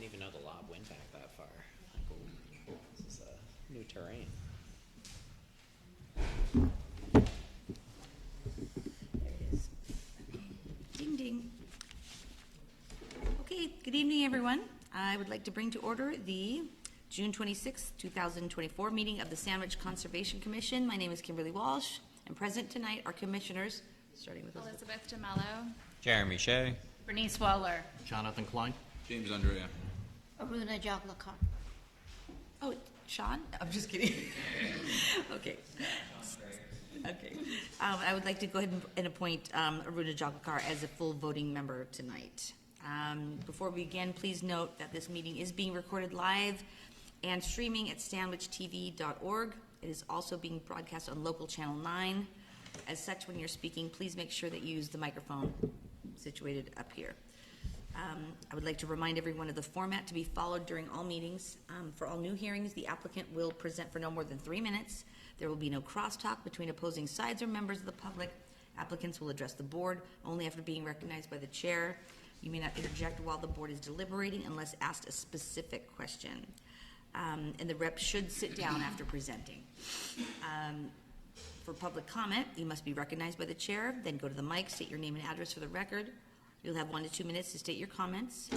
didn't even know the lob went back that far. Like, oh, this is new terrain. There it is. Ding, ding. Okay, good evening, everyone. I would like to bring to order the June 26, 2024 meeting of the Sandwich Conservation Commission. My name is Kimberly Walsh, and present tonight are commissioners, starting with Elizabeth DeMello, Jeremy Shea. Bernice Waller, Jonathan Klein. James Andrea. Aruna Jaglakar. Oh, Sean? I'm just kidding. Okay. Okay. I would like to go ahead and appoint Aruna Jaglakar as a full voting member tonight. Before we begin, please note that this meeting is being recorded live and streaming at sandwichtv.org. It is also being broadcast on local channel 9. As such, when you're speaking, please make sure that you use the microphone situated up here. I would like to remind everyone of the format to be followed during all meetings. For all new hearings, the applicant will present for no more than 3 minutes. There will be no crosstalk between opposing sides or members of the public. Applicants will address the board only after being recognized by the chair. You may not interject while the board is deliberating unless asked a specific question. And the rep should sit down after presenting. For public comment, you must be recognized by the chair, then go to the mic, state your name and address for the record. You'll have 1 to 2 minutes to state your comments.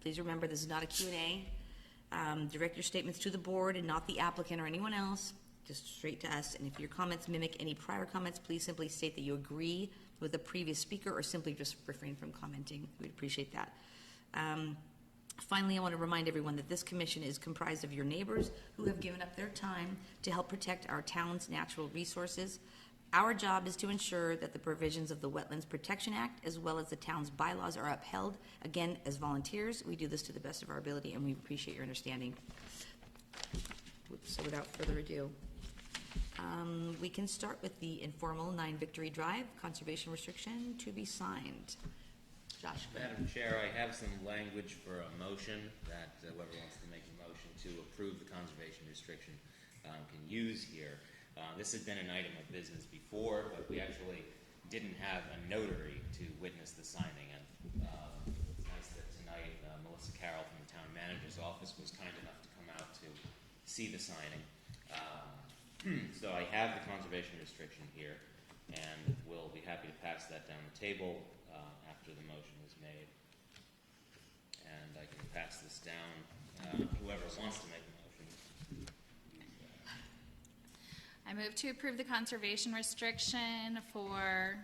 Please remember this is not a Q&A. Direct your statements to the board and not the applicant or anyone else, just straight to us. And if your comments mimic any prior comments, please simply state that you agree with the previous speaker or simply just refrain from commenting. We'd appreciate that. Finally, I want to remind everyone that this commission is comprised of your neighbors who have given up their time to help protect our town's natural resources. Our job is to ensure that the provisions of the Wetlands Protection Act as well as the town's bylaws are upheld. Again, as volunteers, we do this to the best of our ability and we appreciate your understanding. So without further ado, we can start with the informal 9 Victory Drive conservation restriction to be signed. Josh. Madam Chair, I have some language for a motion that whoever wants to make a motion to approve the conservation restriction can use here. This had been an item of business before, but we actually didn't have a notary to witness the signing. And it's nice that tonight Melissa Carroll from the town manager's office was kind enough to come out to see the signing. So I have the conservation restriction here, and we'll be happy to pass that down the table after the motion is made. And I can pass this down, whoever wants to make a motion. I move to approve the conservation restriction for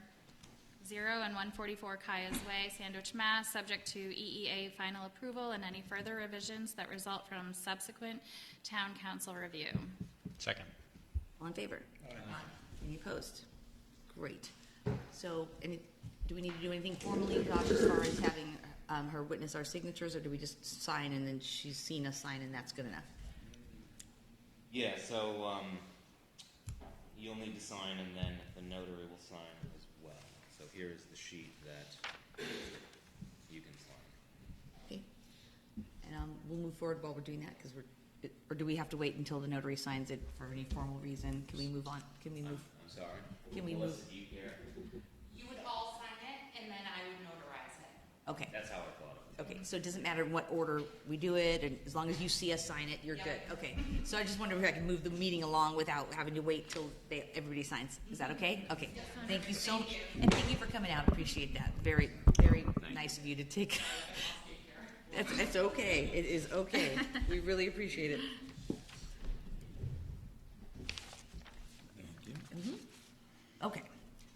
0 and 144 Kaya's Way, Sandwich, Mass., subject to EEA final approval and any further revisions that result from subsequent town council review. Second. All in favor? Aye. Any opposed? Great. So, do we need to do anything formally, Josh, as far as having her witness our signatures, or do we just sign and then she's seen us sign and that's good enough? Yeah, so you'll need to sign and then the notary will sign as well. So here is the sheet that you can sign. Okay. And we'll move forward while we're doing that, because or do we have to wait until the notary signs it for any formal reason? Can we move on? Can we move? I'm sorry. Can we Melissa, move? do you care? You would all sign it, and then I would notarize it. Okay. That's how I thought of it. Okay, so it doesn't matter in what order we do it, and as long as you see us sign it, you're good. Okay, so I just wondered if I can move the meeting along without having to wait till everybody signs. Is that okay? Okay. Thank you so much, and thank you for coming out. Appreciate that. Very, very nice of you to take. It's okay. It is okay. We really appreciate it. Okay,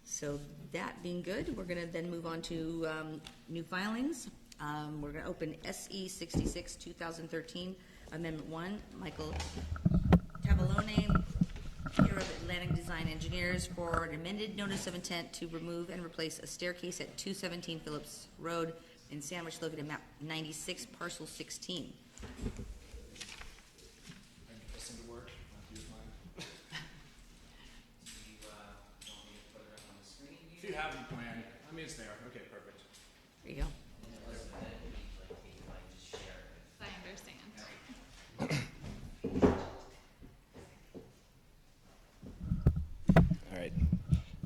so that being good, we're going to then move on to new filings. We're going to open SE 66 2013 Amendment 1. Michael Tavalone, here of Atlantic Design Engineers, for an amended notice of intent to remove and replace a staircase at 217 Phillips Road in Sandwich, located at map 96, parcel 16. If you have them planned, I mean, it's there. Okay, perfect. There you go. I understand. All right.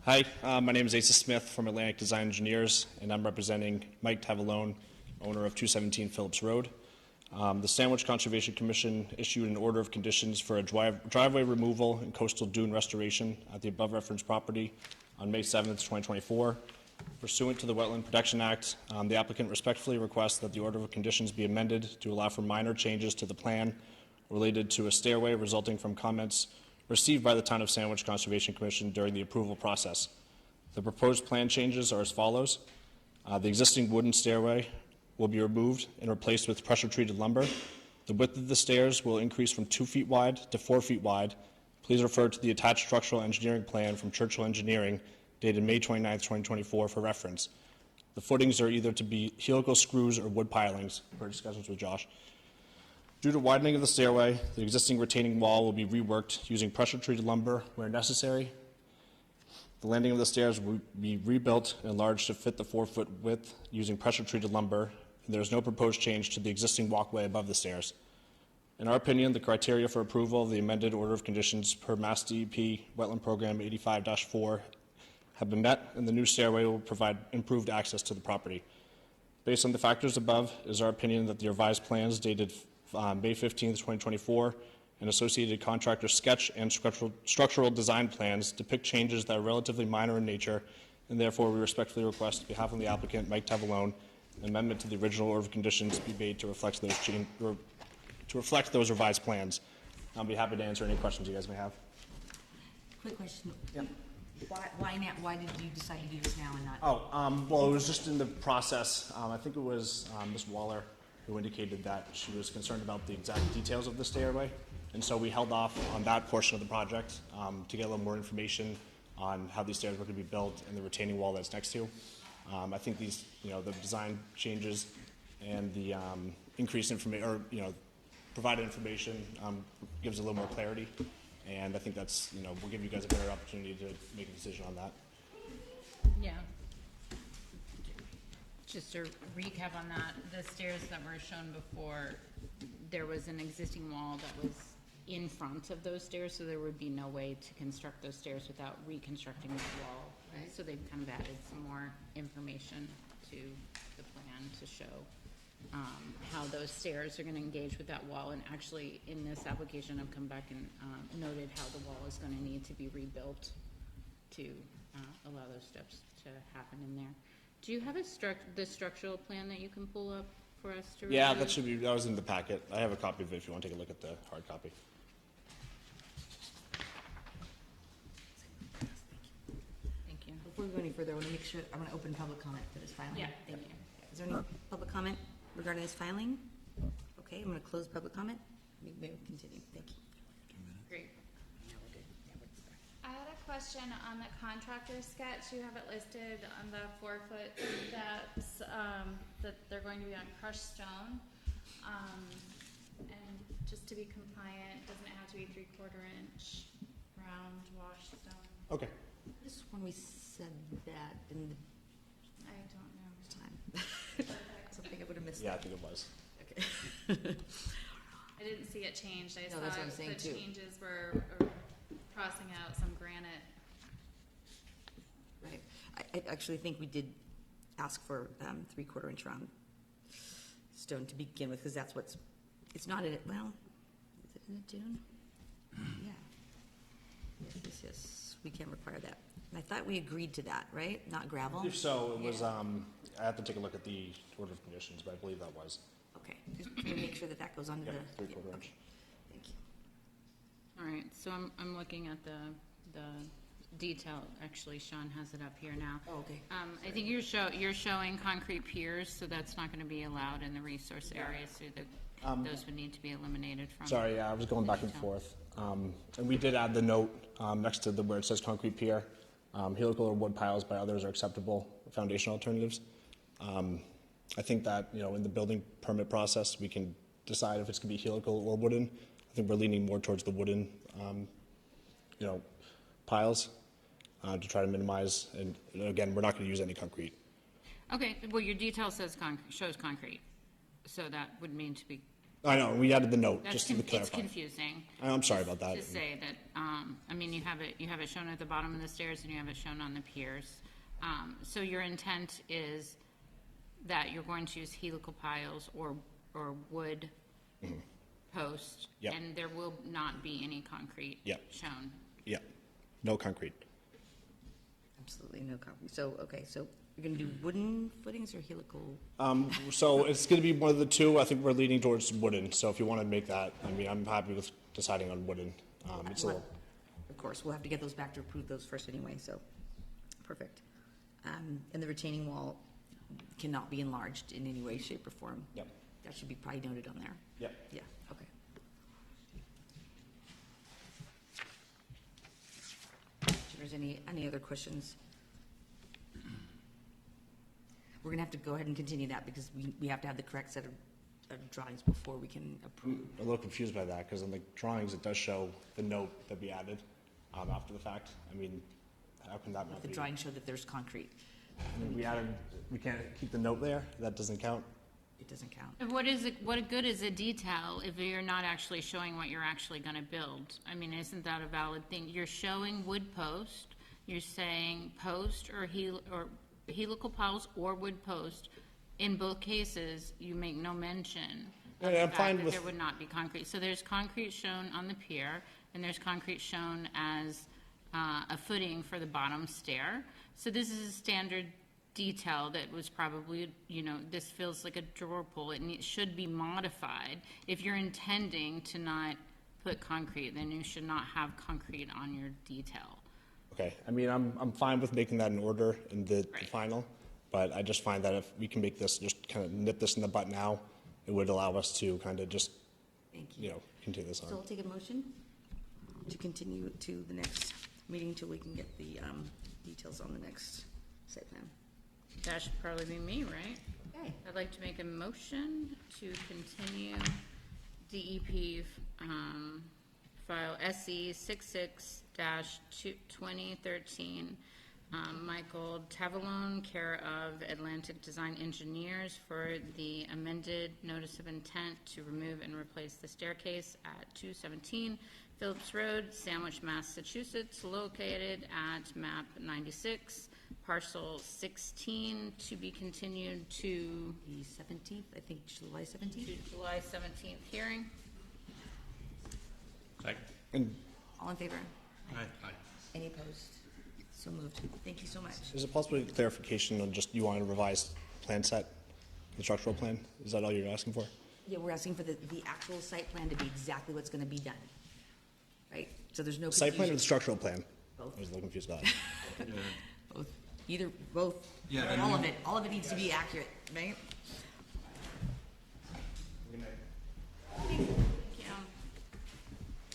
Hi, my name is Asa Smith from Atlantic Design Engineers, and I'm representing Mike Tavalone, owner of 217 Phillips Road. The Sandwich Conservation Commission issued an order of conditions for a driveway removal and coastal dune restoration at the above referenced property on May 7th, 2024. Pursuant to the Wetland Protection Act, the applicant respectfully requests that the order of conditions be amended to allow for minor changes to the plan related to a stairway resulting from comments received by the Town of Sandwich Conservation Commission during the approval process. The proposed plan changes are as follows. The existing wooden stairway will be removed and replaced with pressure-treated lumber. The width of the stairs will increase from 2 feet wide to 4 feet wide. Please refer to the attached structural engineering plan from Churchill Engineering dated May 29, 2024 for reference. The footings are either to be helical screws or wood pilings, per discussions with Josh. Due to widening of the stairway, the existing retaining wall will be reworked using pressure-treated lumber where necessary. The landing of the stairs will be rebuilt and enlarged to fit the 4-foot width using pressure-treated lumber, and there is no proposed change to the existing walkway above the stairs. In our opinion, the criteria for approval of the amended order of conditions per Mass DEP Wetland Program 85-4 have been met, and the new stairway will provide improved access to the property. Based on the factors above, it is our opinion that the revised plans dated May 15, 2024, and associated contractor sketch and structural design plans depict changes that are relatively minor in nature, and therefore we respectfully request, on behalf of the applicant, Mike Tavalone, an amendment to the original order of conditions be made to reflect those revised plans. I'll be happy to answer any questions you guys may have. Quick question. Yep. Why now, why did you decide to do this now and not? Well, it was just in the process. I think it was Ms. Waller who indicated that she was concerned about the exact details of the stairway. And so we held off on that portion of the project to get a little more information on how these stairs were going to be built and the retaining wall that's next to. I think these, the design changes and the increased information, or, provided information gives a little more clarity. And I think that's, will give you guys a better opportunity to make a decision on that. Yeah. Just to recap on that, the stairs that were shown before, there was an existing wall that was in front of those stairs, so there would be no way to construct those stairs without reconstructing the wall. Right. So they've kind of added some more information to the plan to show how those stairs are going to engage with that wall. And actually, in this application, I've come back and noted how the wall is going to need to be rebuilt to allow those steps to happen in there. Do you have the structural plan that you can pull up for us to review? Yeah, that was in the packet. I have a copy of it if you want to take a look at the hard copy. Thank you. Before we go any further, I want to make sure, I want to open public comment for this filing. Yeah, thank you. Is there any public comment regarding this filing? Okay, I'm going to close public comment. We may continue. Thank you. Great. I had a question on the contractor sketch. You have it listed on the 4-foot steps, that they're going to be on crushed stone. And just to be compliant, doesn't it have to be 3/4 inch round washed stone? Okay. This when we said that in the I don't know. time. Something I would have missed. Yeah, I think it was. Okay. I didn't see it changed. I No, that's what I'm saw saying, the too. changes were crossing out some granite. Right. I actually think we did ask for 3/4 inch round stone to begin with, because that's it's not in it, well, is it in a dune? Yeah. Yes, we can't require that. And I thought we agreed to that, right? Not gravel? If so, it was, I have to take a look at the order of conditions, but I believe that was. Okay, just to make sure that goes under Yeah, the. 3/4 yeah, inch. okay. Thank you. All right, so I'm looking at the detail. Actually, Sean has it up here now. Oh, okay. I think you're showing concrete piers, so that's not going to be allowed in the resource area, so those would need to be eliminated from. Sorry, I was going back and forth. And we did add the note next to where it says concrete pier. Helical or wood piles by others are acceptable foundation alternatives. I think that, in the building permit process, we can decide if it's going to be helical or wooden. I think we're leaning more towards the wooden, piles to try to minimize. And again, we're not going to use any concrete. Okay, well, your detail shows concrete, so that would mean to be. I know, we added the note That's just to clarify. it's confusing. I'm sorry about that. To say that, you have it shown at the bottom of the stairs and you have it shown on the piers. So your intent is that you're going to use helical piles or wood post, Yep. and there will not be any concrete Yep. shown. Yeah, no concrete. Absolutely no copy. So, okay, so you're gonna do wooden footings or helical? So it's gonna be one of the two. I think we're leaning towards wooden, so if you wanna make that, I mean, I'm happy with deciding on wooden. It's a little, Of course, we'll have to get those back to approve those first anyway, so, perfect. And the retaining wall cannot be enlarged in any way, shape, or form? Yep. That should be probably noted on there? Yep. Yeah, okay. If there's any other questions? We're gonna have to go ahead and continue that because we have to have the correct set of drawings before we can approve. I'm a little confused by that, because on the drawings, it does show the note that we added, after the fact. I mean, how can that not The be? drawings show that there's concrete. I mean, we can't keep the note there? That doesn't count? It doesn't count. And what good is a detail if you're not actually showing what you're actually gonna build? I mean, isn't that a valid thing? You're showing wood post, you're saying post or helical piles or wood post. In both cases, you make no mention of Yeah, I'm the fine fact that with- there would not be concrete. So there's concrete shown on the pier, and there's concrete shown as a footing for the bottom stair. So this is a standard detail that was probably, this feels like a drawer pull. It should be modified. If you're intending to not put concrete, then you should not have concrete on your detail. Okay, I mean, I'm fine with making that in order in the Right. final, but I just find that if we can make this, just kind of nip this in the butt now, it would allow us to kind of just, Thank you. continue this So I'll on. take a motion to continue to the next meeting till we can get the details on the next site plan. That should probably be me, right? Okay. I'd like to make a motion to continue DEP file SE 66-2013, Michael Tavalone, care of Atlantic Design Engineers, for the amended notice of intent to remove and replace the staircase at 217 Phillips Road, Sandwich, Massachusetts, located at map 96, parcel 16, to be continued to The 17th, I think July 17th? July 17th hearing. And All in favor? Any opposed? So moved. Thank you so much. is it possible to get clarification on just, you want a revised plan set, the structural plan? Is that all you're asking for? Yeah, we're asking for the actual site plan to be exactly what's gonna be done. Right? So there's no Site plan or confusion. the structural plan? Both. I was a little confused about that. Both. Both. Yeah, All of it. All of it needs to be accurate, right?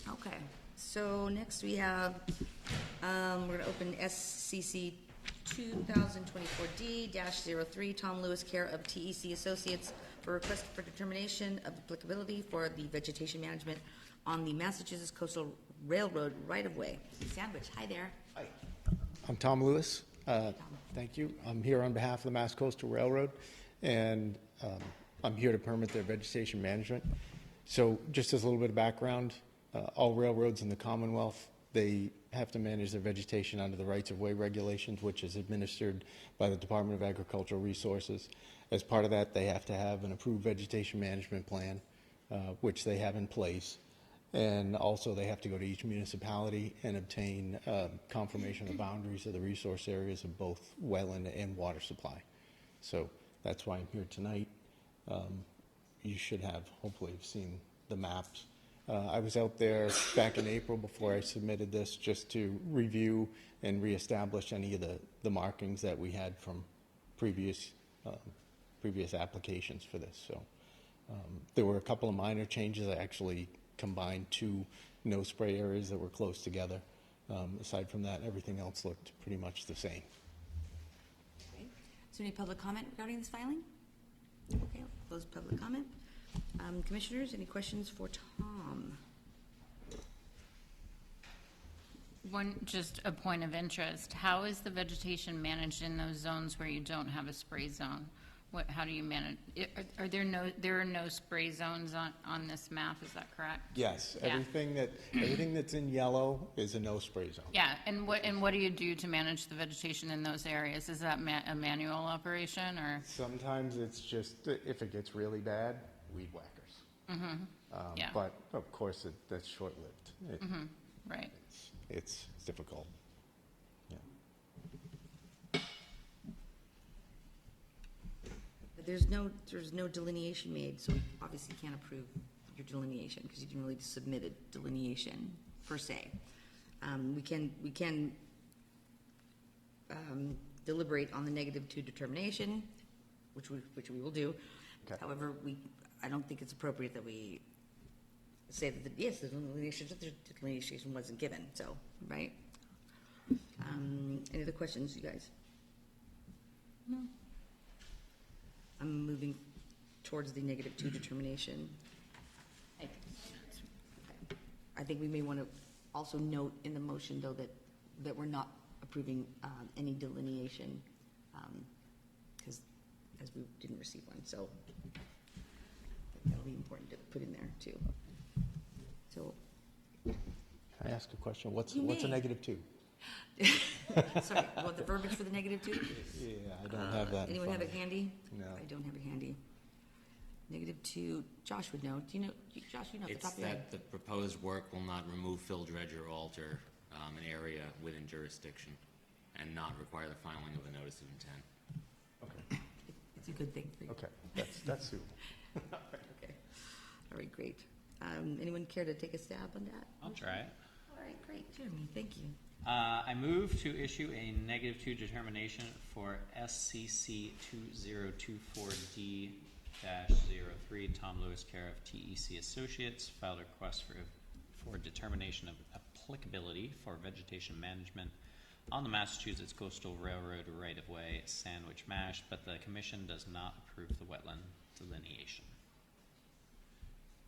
Okay, so next we have, we're gonna open SCC 2024D-03, Tom Lewis, care of TEC Associates, for request for determination of applicability for the vegetation management on the Massachusetts Coastal Railroad right-of-way. Sandwich, hi there. I'm Tom Lewis. Thank you. I'm here on behalf of the Mass Coastal Railroad, and I'm here to permit their vegetation management. So just as a little bit of background, all railroads in the Commonwealth, they have to manage their vegetation under the rights-of-way regulations, which is administered by the Department of Agricultural Resources. As part of that, they have to have an approved vegetation management plan, which they have in place. And also, they have to go to each municipality and obtain confirmation of boundaries of the resource areas of both wetland and water supply. So that's why I'm here tonight. You should have, hopefully, have seen the maps. I was out there back in April before I submitted this, just to review and reestablish any of the markings that we had from previous applications for this. So there were a couple of minor changes. I actually combined two no spray areas that were close together. Aside from that, everything else looked pretty much the same. Okay. Is there any public comment regarding this filing? Okay, I'll close public comment. Commissioners, any questions for Tom? Just a point of interest, how is the vegetation managed in those zones where you don't have a spray zone? How do you manage, there are no spray zones on this map, is that correct? Yes, Yeah. everything that's in yellow is a no spray zone. Yeah, and what do you do to manage the vegetation in those areas? Is that a manual operation, or? Sometimes it's just, if it gets really bad, weed whackers. Yeah. But of course, that's short-lived. Right. It's difficult. Yeah. But there's no delineation made, so we obviously can't approve your delineation, because you didn't really submit a delineation per se. We can deliberate on the -2 determination, which we will do. Okay. However, I don't think it's appropriate that we say that, yes, the delineation wasn't given, so, right? Any other questions, you guys? No. I'm moving towards the -2 determination. I think we may want to also note in the motion, though, that we're not approving any delineation, because, as we didn't receive one, so that'll be important to put in there, too. So, Can I ask a question? What's You a may. -2? sorry, you want the verbiage for the -2? Yeah, I don't have that in Anyone front have of it me. handy? No. I don't have it handy. -2, Josh would know. Do you know, Josh, you know off the It's top of your head? that the proposed work will not remove, fill, dredge, or alter an area within jurisdiction and not require the filing of a notice of intent. Okay, It's a good thing for you. okay, that's suitable. Okay. All right, great. Anyone care to take a stab on that? I'll try it. All right, great. Jeremy, thank you. I move to issue a -2 determination for SCC 2024D-03, Tom Lewis, care of TEC Associates, filed a request for determination of applicability for vegetation management on the Massachusetts Coastal Railroad right-of-way, Sandwich Mash, but the commission does not approve the wetland delineation.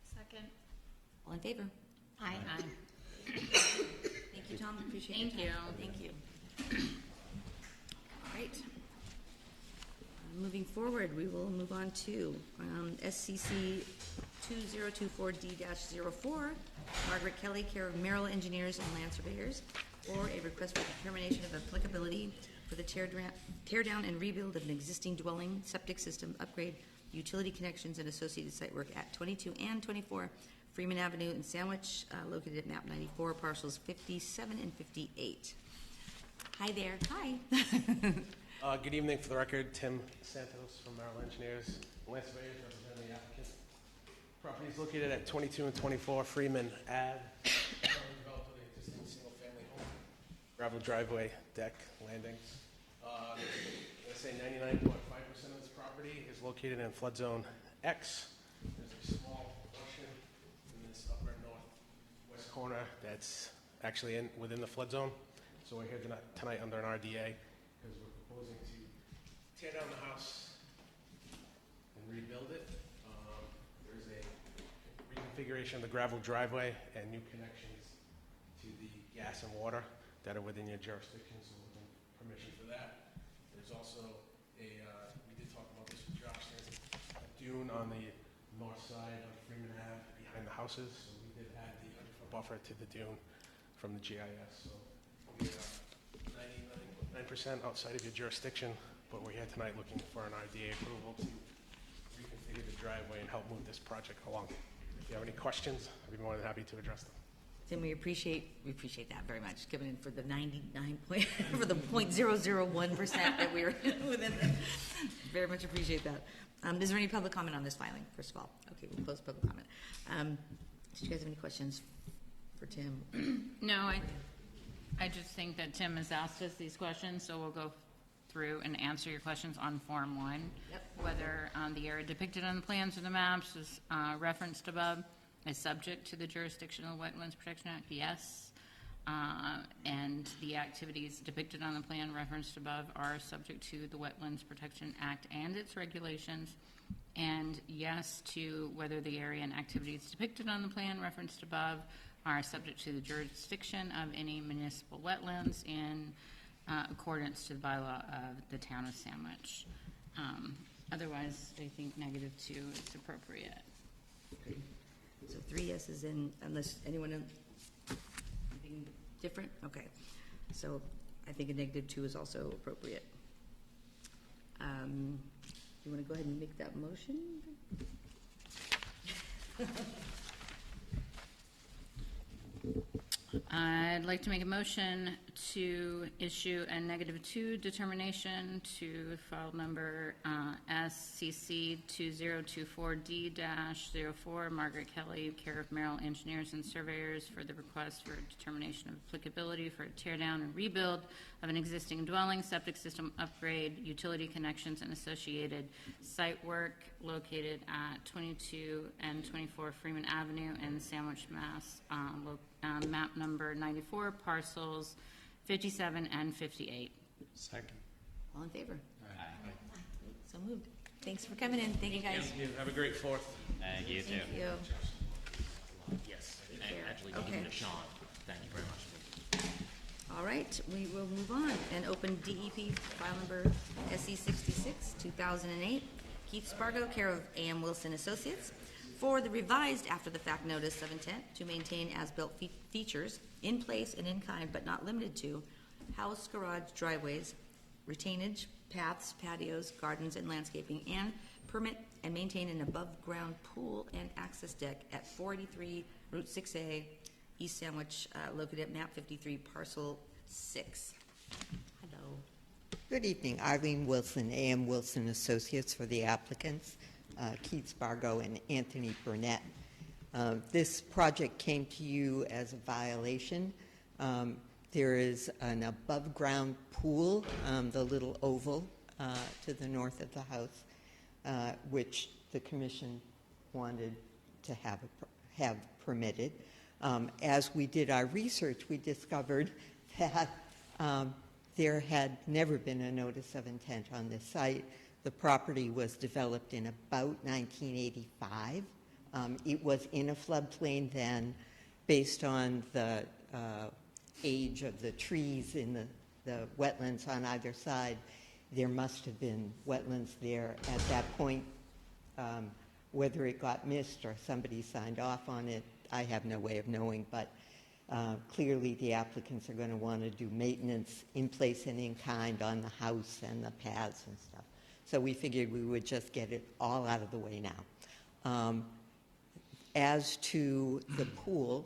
Second. All in favor? Aye. Thank you, Tom. Appreciate your Thank time. Thank you. All right. Moving forward, we will move on to SCC 2024D-04, Margaret Kelly, care of Merrill Engineers and Land Surveyors, for a request for determination of applicability for the tear down and rebuild of an existing dwelling, septic system upgrade, utility connections, and associated site work at 22 and 24 Freeman Avenue in Sandwich, located at map 94, parcels 57 and 58. Hi there. Hi. Good evening. For the record, Tim Santos from Merrill Engineers, Land Surveyors, representing the applicant. Property is located at 22 and 24 Freeman Ave. Currently developed with an existing single-family home, gravel driveway, deck, landings. Let's say 99.5% of this property is located in flood zone X. There's a small portion in this upper northwest corner that's actually within the flood zone. So we're here tonight under an RDA because we're proposing to tear down the house and rebuild it. There's a reconfiguration of the gravel driveway and new connections to the gas and water that are within your jurisdiction, so we're looking for permission for that. There's also we did talk about this with Josh, there's a dune on the north side of Freeman Ave behind the houses, so we did add the 100-foot buffer to the dune from the GIS, so we are 99% outside of your jurisdiction, but we're here tonight looking for an RDA approval to reconfigure the driveway and help move this project along. If you have any questions, I'd be more than happy to address them. Tim, we appreciate that very much, given in for the 0.001% that we were within. Very much appreciate that. Is there any public comment on this filing, first of all? Okay, we'll close public comment. Did you guys have any questions for Tim? No, I just think that Tim has asked us these questions, so we'll go through and answer your questions on Form 1. Yep. Whether the area depicted on the plans or the maps is referenced above is subject to the Jurisdictional Wetlands Protection Act, yes. And the activities depicted on the plan referenced above are subject to the Wetlands Protection Act and its regulations. And yes to whether the area and activities depicted on the plan referenced above are subject to the jurisdiction of any municipal wetlands in accordance to the bylaw of the town of Sandwich. Otherwise, I think -2 is appropriate. Okay. So 3 yeses in, unless anyone, anything different? Okay. So I think a -2 is also appropriate. You want to go ahead and make that motion? I'd like to make a motion to issue a -2 determination to file number SCC 2024D-04, Margaret Kelly, care of Merrill Engineers and Surveyors, for the request for determination of applicability for a tear down and rebuild of an existing dwelling, septic system upgrade, utility connections, and associated site work located at 22 and 24 Freeman Avenue in Sandwich, Mass. Map number 94, parcels 57 and 58. Second. All in favor? Aye. So moved. Thanks for coming in. Thank you, guys. Thank you. Have a great 4th. Thank you, too. Thank you. Yes, and care. actually, Okay. even to Sean, thank you very much. All right, we will move on and open DEP file number SE 66, 2008, Keith Spargo, care of AM Wilson Associates, for the revised after-the-fact notice of intent to maintain as-built features in place and in kind, but not limited to, house, garage, driveways, retainage, paths, patios, gardens, and landscaping, and permit and maintain an above-ground pool and access deck at 483 Route 6A, East Sandwich, located at map 53, parcel 6. Hello. Good evening. Eileen Wilson, AM Wilson Associates, for the applicants, Keith Spargo and Anthony Burnett. This project came to you as a violation. There is an above-ground pool, the little oval to the north of the house, which the commission wanted to have permitted. As we did our research, we discovered that there had never been a notice of intent on this site. The property was developed in about 1985. It was in a floodplain then, based on the age of the trees in the wetlands on either side. There must have been wetlands there at that point. Whether it got missed or somebody signed off on it, I have no way of knowing, but clearly the applicants are going to want to do maintenance in place and in kind on the house and the paths and stuff. So we figured we would just get it all out of the way now. As to the pool,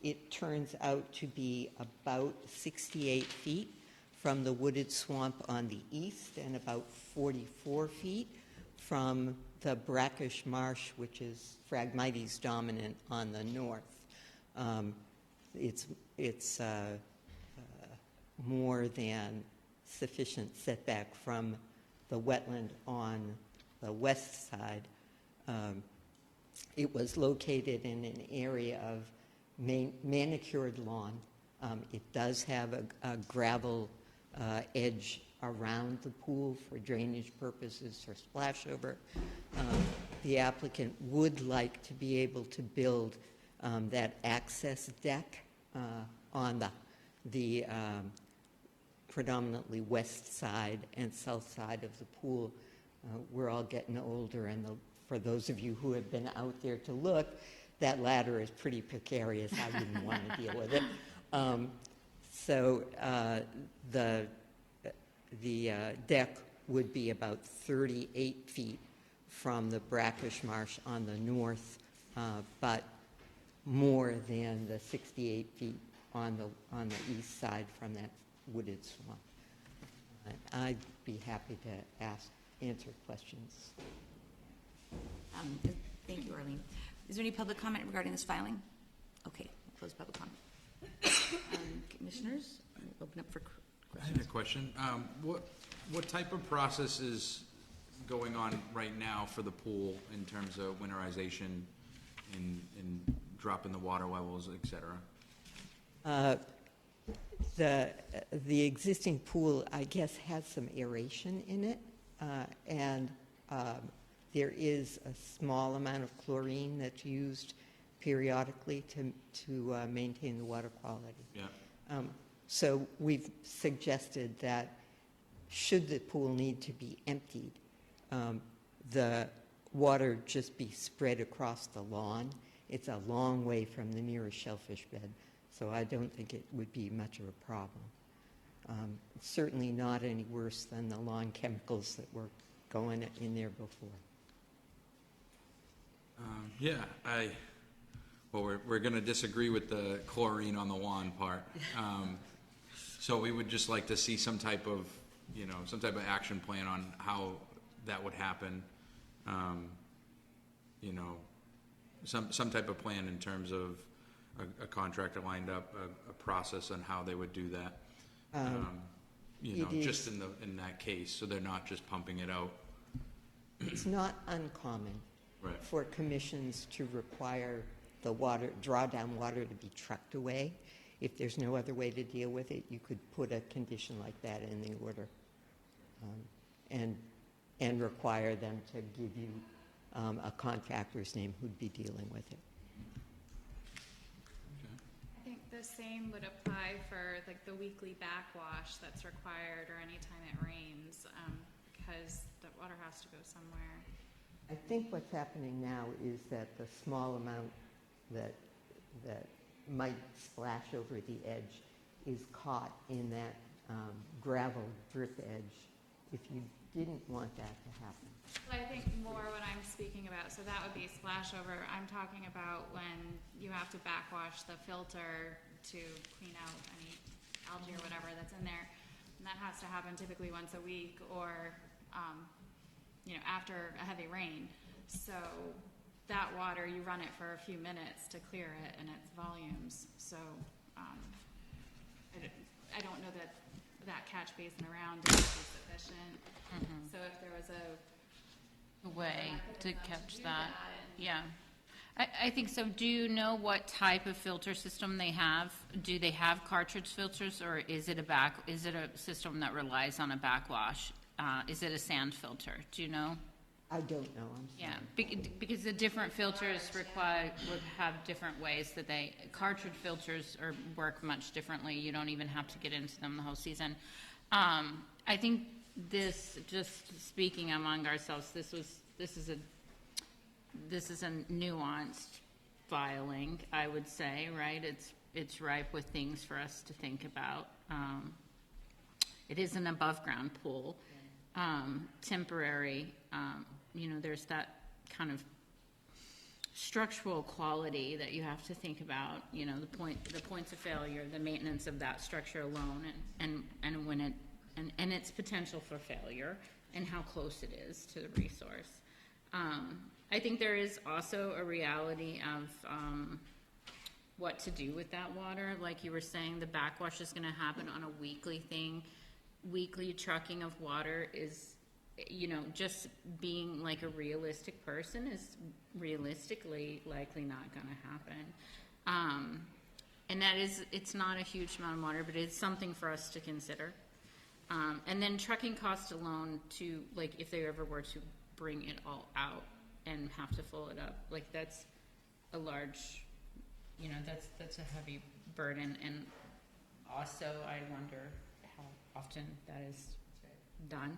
it turns out to be about 68 feet from the wooded swamp on the east and about 44 feet from the brackish marsh, which is Phragmites dominant, on the north. It's more than sufficient setback from the wetland on the west side. It was located in an area of manicured lawn. It does have a gravel edge around the pool for drainage purposes or splashover. The applicant would like to be able to build that access deck on the predominantly west side and south side of the pool. We're all getting older, and for those of you who have been out there to look, that ladder is pretty precarious. I wouldn't want to deal with it. So the deck would be about 38 feet from the brackish marsh on the north, but more than the 68 feet on the east side from that wooded swamp. I'd be happy to answer questions. Thank you, Arlene. Is there any public comment regarding this filing? Okay, we'll close public comment. Commissioners, open up for I had a question. What type of process is going on right now for the pool in terms of winterization and dropping the water levels, et cetera? The existing pool, I guess, has some aeration in it, and there is a small amount of chlorine that's used periodically to maintain the water quality. Yeah. So we've suggested that should the pool need to be emptied, the water just be spread across the lawn. It's a long way from the nearest shellfish bed, so I don't think it would be much of a problem. Certainly not any worse than the lawn chemicals that were going in there before. Yeah, well, we're gonna disagree with the chlorine on the wand part. So we would just like to see some type of action plan on how that would happen. Some type of plan in terms of a contractor lined up, a process on how they would do that. Just in that case, so they're not just pumping it out. It's not uncommon Right. for commissions to require the drawdown water to be trucked away. If there's no other way to deal with it, you could put a condition like that in the order, and require them to give you a contractor's name who'd be dealing with it. I think the same would apply for like the weekly backwash that's required or anytime it rains, because the water has to go somewhere. I think what's happening now is that the small amount that might splash over the edge is caught in that gravel drip edge. If you didn't want that to happen. Well, I think more what I'm speaking about, so that would be splash over. I'm talking about when you have to backwash the filter to clean out any algae or whatever that's in there. And that has to happen typically once a week or, after a heavy rain. So that water, you run it for a few minutes to clear it and its volumes. So I don't know that catch basin around is sufficient. So if there was A way to catch that, yeah. I think so. Do you know what type of filter system they have? Do they have cartridge filters, or is it a system that relies on a backwash? Is it a sand filter? Do you know? I don't know. I'm sorry. Yeah, because the different filters would have different ways that cartridge filters work much differently. You don't even have to get into them the whole season. I think this, just speaking among ourselves, this is a nuanced filing, I would say, right? It's ripe with things for us to think about. It is an above-ground pool, temporary. There's that kind of structural quality that you have to think about. The points of failure, the maintenance of that structure alone, and when it and its potential for failure, and how close it is to the resource. I think there is also a reality of what to do with that water. Like you were saying, the backwash is going to happen on a weekly thing. Weekly trucking of water is, just being like a realistic person is realistically likely not going to happen. And it's not a huge amount of water, but it's something for us to consider. And then trucking cost alone to, like, if they ever were to bring it all out and have to fill it up, like, that's a large, that's a heavy burden. And also, I wonder how often that is done.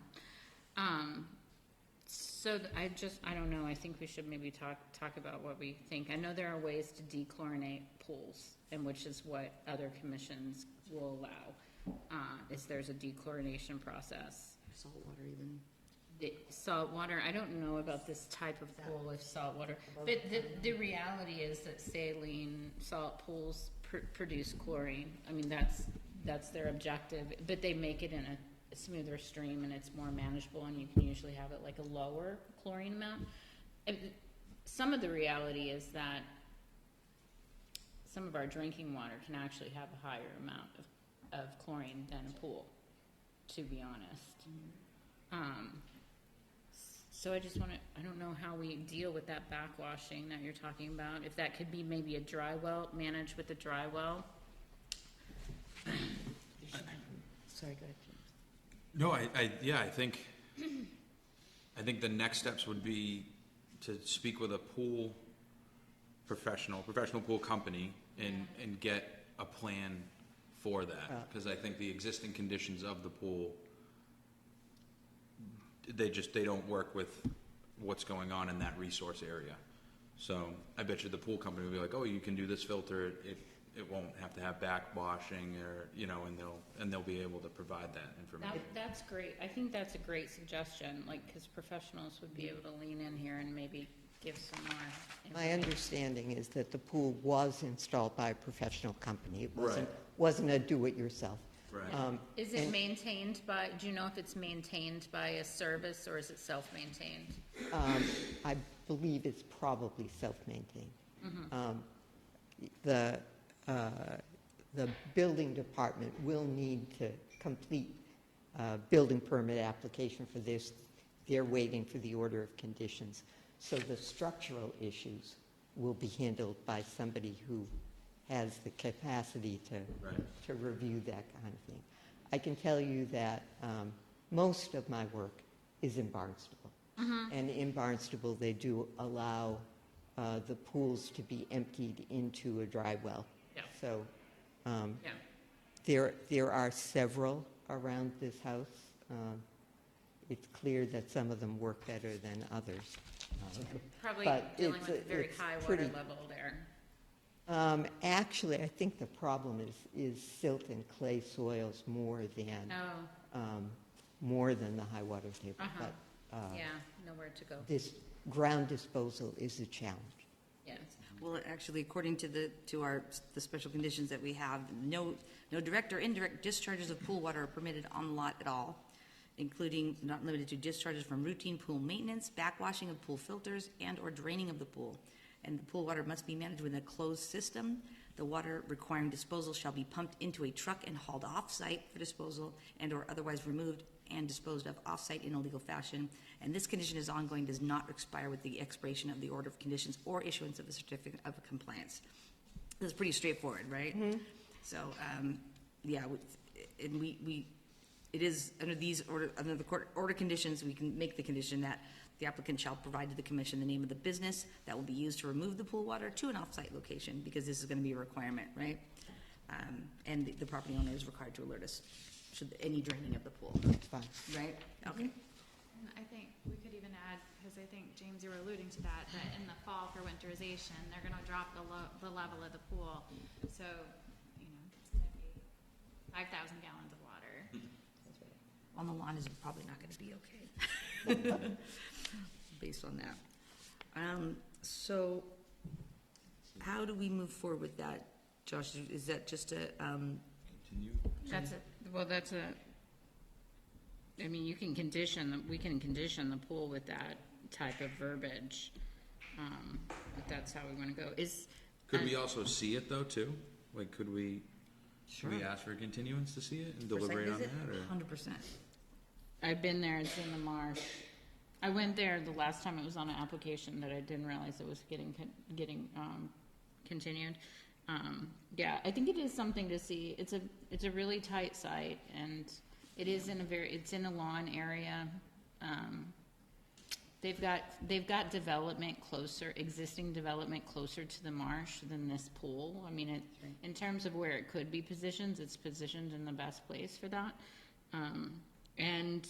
I don't know, I think we should maybe talk about what we think. I know there are ways to dechlorinate pools, and which is what other commissions will allow. There's a dechlorination process. Salt water even. Salt water, I don't know about this type of pool with salt water, but the reality is that saline salt pools produce chlorine. I mean, that's their objective, but they make it in a smoother stream, and it's more manageable, and you can usually have it like a lower chlorine amount. And some of the reality is that some of our drinking water can actually have a higher amount of chlorine than a pool, to be honest. So I don't know how we deal with that backwashing that you're talking about. If that could be maybe a dry well, managed with a dry well. Sorry, go ahead, James. No, I think the next steps would be to speak with a pool professional pool company, and get a plan for that, because I think the existing conditions of the pool, they don't work with what's going on in that resource area. So I bet you the pool company will be like, oh, you can do this filter, it won't have to have backwashing, or, and they'll be able to provide that information. That's great. I think that's a great suggestion, like, because professionals would be able to lean in here and maybe give some more My information. understanding is that the pool was installed by a professional company. It Right. wasn't a do-it-yourself. Right. Is it and- maintained by, do you know if it's maintained by a service or is it self-maintained? I believe it's probably self-maintained. Mm-hmm. The building department will need to complete a building permit application for this. They're waiting for the order of conditions. So the structural issues will be handled by somebody who has the capacity to review that kind of thing. I can tell you that most of my work is in Barnstable. And in Barnstable, they do allow the pools to be emptied into a dry well. Yeah. So Yeah. there are several around this house. It's clear that some of them work better than others. Probably But dealing with a very it's high water pretty- level there. Actually, I think the problem is silt and clay soils more than the high water table. Uh-huh. But Yeah, nowhere to go. this ground disposal is a challenge. Yes. Well, actually, according to the special conditions that we have, no direct or indirect discharges of pool water are permitted on the lot at all, including not limited to discharges from routine pool maintenance, backwashing of pool filters, and/or draining of the pool. And the pool water must be managed within a closed system. The water requiring disposal shall be pumped into a truck and hauled off-site for disposal and/or otherwise removed and disposed of off-site in a legal fashion. And this condition is ongoing, does not expire with the expiration of the order of conditions or issuance of a certificate of compliance. This is pretty straightforward, right? So, yeah, and it is under the court order conditions, we can make the condition that the applicant shall provide to the commission the name of the business that will be used to remove the pool water to an off-site location, because this is gonna be a requirement, right? And the property owner is required to alert us should any draining of the pool, Fine. right? Okay. And I think we could even add, because I think, James, you were alluding to that in the fall for winterization, they're gonna drop the level of the pool. So, it's gonna be 5,000 gallons of water. On the lawn is probably not gonna be okay. Based on that. So how do we move forward with that, Josh? Is that just a, Continue. I mean, we can condition the pool with that type of verbiage, if that's how we wanna go. Could we also see it though, too? Like, could we Sure. ask for a continuance to see it and for site deliberate on visit? that, or? 100%. I've been there, it's in the marsh. I went there the last time it was on an application that I didn't realize it was getting continued. Yeah, I think it is something to see. It's a really tight site, and it is it's in a lawn area. They've got existing development closer to the marsh than this pool. I mean, in terms of where it could be positioned, it's positioned in the best place for that. And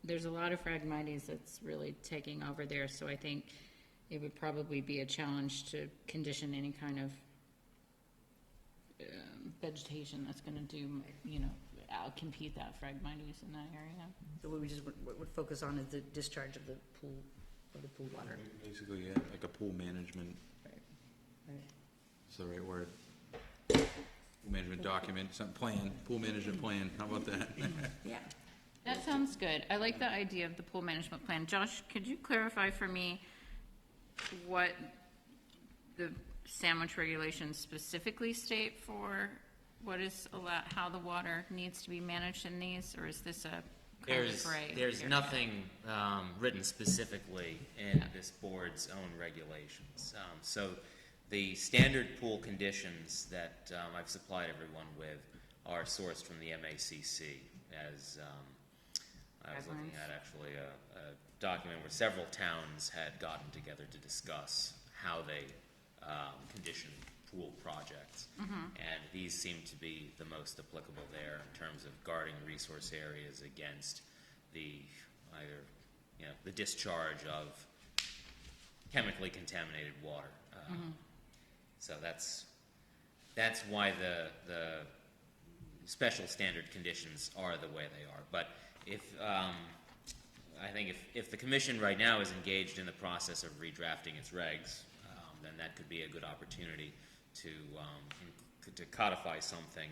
there's a lot of Phragmites that's really taking over there, so I think it would probably be a challenge to condition any kind of vegetation that's gonna outcompete that Phragmites in that area. So what we just would focus on is the discharge of the pool water. Basically, yeah, like a pool management, Right. is the right word. Pool management document, some plan, pool management plan, how about that? Yeah. That sounds good. I like the idea of the pool management plan. Josh, could you clarify for me what the sandwich regulations specifically state for what is allowed, how the water needs to be managed in these, or is this a kind of gray? There's area? nothing written specifically in this board's own regulations. So the standard pool conditions that I've supplied everyone with are sourced from the MACC, as I was looking at actually a document where several towns had gotten together to discuss how they condition pool projects. And these seem to be the most applicable there in terms of guarding resource areas against the the discharge of chemically contaminated water. So that's why the special standard conditions are the way they are. But if I think if the commission right now is engaged in the process of redrafting its regs, then that could be a good opportunity to codify something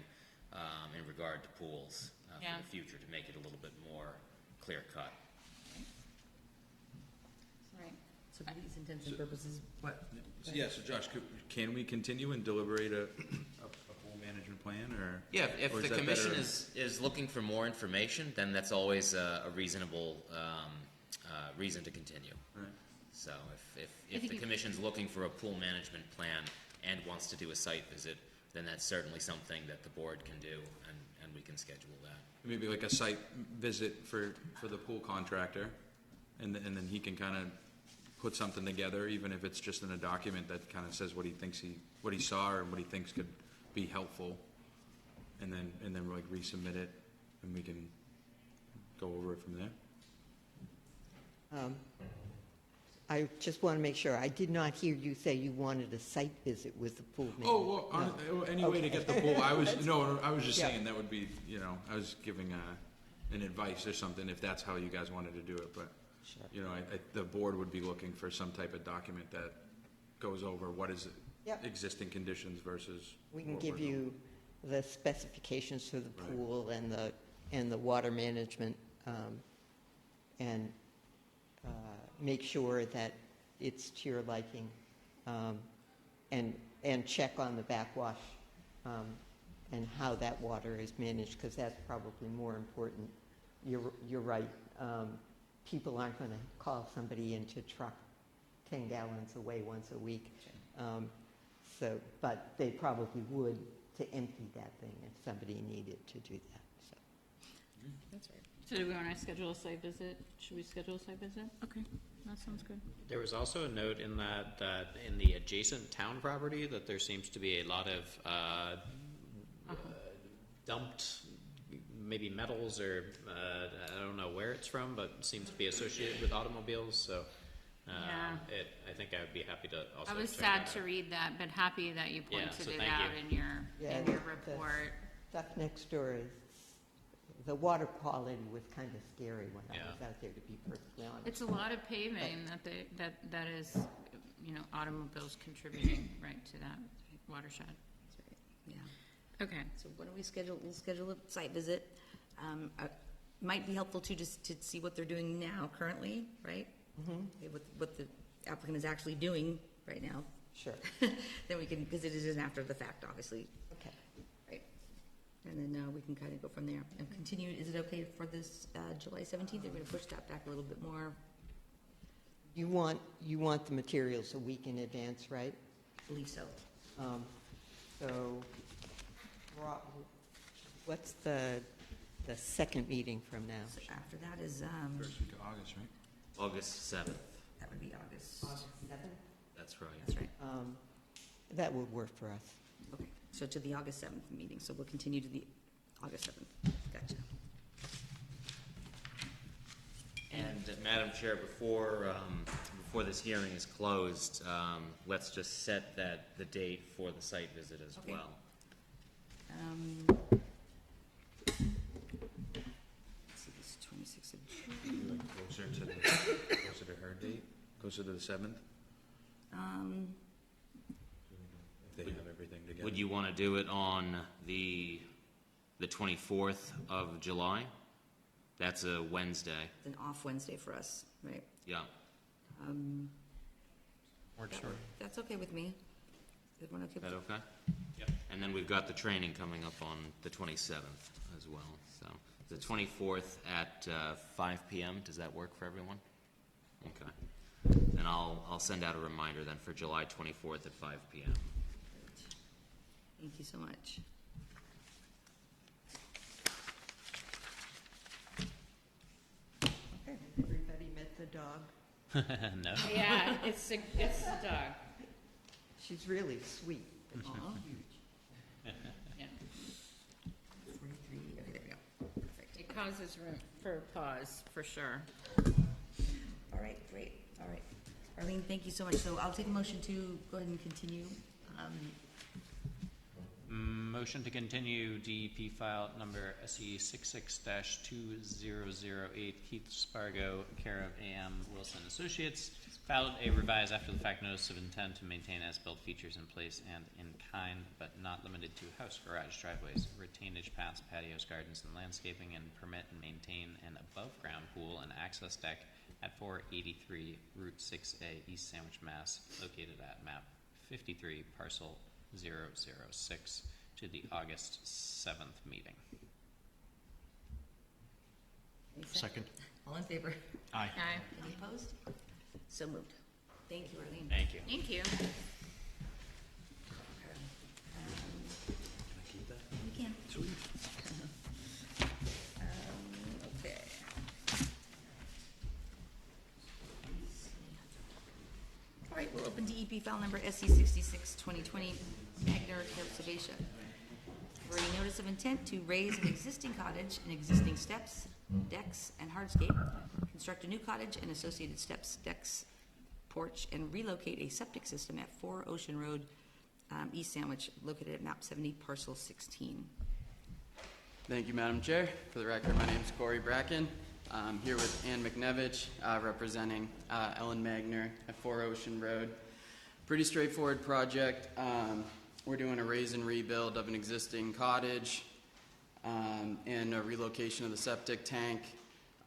in regard to pools Yeah. for the future, to make it a little bit more clear-cut. Right. So for these intents and purposes, what? Yeah, so Josh, can we continue and deliberate a pool management plan, or? Yeah, if or the that commission better- is looking for more information, then that's always a reasonable reason to continue. Right. So if the commission's looking for a pool management plan and wants to do a site visit, then that's certainly something that the board can do, and we can schedule that. Maybe like a site visit for the pool contractor, and then he can kind of put something together, even if it's just in a document that kind of says what he thinks what he saw and what he thinks could be helpful, and then like resubmit it, and we can go over it from there. I just want to make sure, I did not hear you say you wanted a site visit with the pool manager. Oh, well, any way to get the pool, I was just Yeah. saying that would be, I was giving an advice or something, if that's how you guys wanted to do it, but, Sure. the board would be looking for some type of document that goes over what is Yep. existing conditions versus. We can what give we're doing. you the specifications for the Right. pool and the water management, and make sure that it's to your liking, and check on the backwash, and how that water is managed, because that's probably more important. You're right. People aren't going to call somebody in to truck 10 gallons away once a week. But they probably would to empty that thing if somebody needed to do that, so. That's right. So do we want to schedule a site visit? Should we schedule a site visit? Okay, that sounds good. There was also a note in that in the adjacent town property, that there seems to be a lot of dumped, maybe metals, or I don't know where it's from, but it seems to be associated with automobiles, so Yeah. I think I would be happy to also I was check sad that to out. read that, but happy that you Yeah, pointed so it thank out you. in your The report. Stuff next door is, the water quality was kind of scary when I Yeah. was out there, to be perfectly honest. It's a lot of paving that is, automobiles contributing right to that watershed. Yeah. Okay. So why don't we'll schedule a site visit. Might be helpful too, just to see what they're doing now currently, right? Okay, what the applicant is actually doing right now. Sure. Then we can, because it is an after the fact, obviously, Okay. right? And then we can kind of go from there and continue. Is it okay for this July 17th? They're going to push that back a little bit more, You want the materials a week in advance, right? I believe so. So, what's the second meeting from now? So after that is, First week of August, right? August 7th, that would be August. 7th? that's right. That's right. That would work for us. Okay, so to the August 7th meeting, so we'll continue to the August 7th. Gotcha. And Madam Chair, before this hearing is closed, let's just set the date for the site visit as Okay. well. Let's see, this is 26th of June. Closer to her date, closer to the 7th, if they have everything together. Would you want to do it on the 24th of July? That's a Wednesday, It's an off Wednesday for us, right? yeah. Works for me. That's okay with me. Is everyone okay Is with that that? okay? Yep. And then we've got the training coming up on the 27th as well, so. The 24th at 5 PM, does that work for everyone? Okay. And I'll send out a reminder then for July 24th at 5 PM. Thank you so much. Okay. Everybody met the dog? No? Yeah, it's the dog. She's really sweet. Aw. Yeah. 43, okay, there we go. Perfect. It causes room for pause, for sure. All right, great, all right. Arlene, thank you so much. So I'll take a motion to go ahead and continue. Motion to continue DEP file number SE 66-2008, Keith Spargo, care of AM Wilson Associates, filed a revised after-the-fact notice of intent to maintain as-built features in place and in kind, but not limited to house, garage, driveways, retainage paths, patios, gardens, and landscaping, and permit and maintain an above-ground pool and access deck at 483 Route 6A, East Sandwich, Mass., located at map 53, parcel 006, to the August 7th meeting. Any Second. All in favor? Aye. Any opposed? So moved. Thank you, Arlene. Thank you. Thank you. We can. Sweet. Okay. All right, we'll open DEP file number SC 66-2020, Magner Conservation. For a notice of intent to raise an existing cottage and existing steps, decks, and hardscape, construct a new cottage and associated steps, decks, porch, and relocate a septic system at 4 Ocean Road, East Sandwich, located at map 70, parcel 16. Thank you, Madam Chair. For the record, my name is Corey Bracken. I'm here with Ann McNevich, representing Ellen Magner at 4 Ocean Road. Pretty straightforward project. We're doing a raise and rebuild of an existing cottage and a relocation of the septic tank.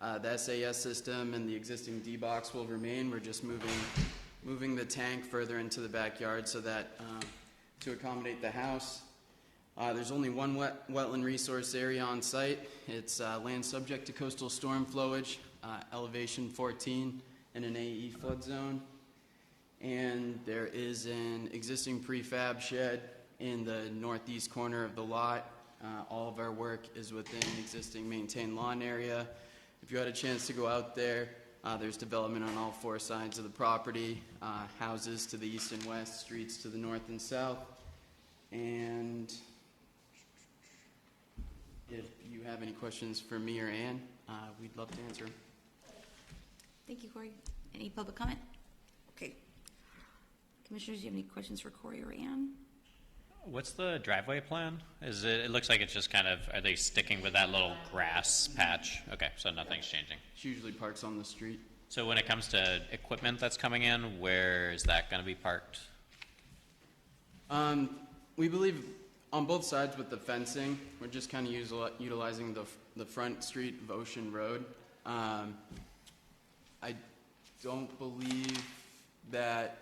The SAS system and the existing D-box will remain. We're just moving the tank further into the backyard so that to accommodate the house. There's only one wetland resource area on site. It's land subject to coastal storm flowage, elevation 14, in an AE flood zone. And there is an existing prefab shed in the northeast corner of the lot. All of our work is within an existing maintained lawn area. If you had a chance to go out there, there's development on all 4 sides of the property, houses to the east and west, streets to the north and south. And if you have any questions for me or Ann, we'd love to answer them. Thank you, Corey. Any public comment? Okay. Commissioners, do you have any questions for Corey or Ann? What's the driveway plan? It looks like it's just kind of, are they sticking with that little grass patch? Okay, so nothing's changing. It's usually parks on the street. So when it comes to equipment that's coming in, where is that going to be parked? We believe on both sides with the fencing, we're just kind of utilizing the front street of Ocean Road. I don't believe that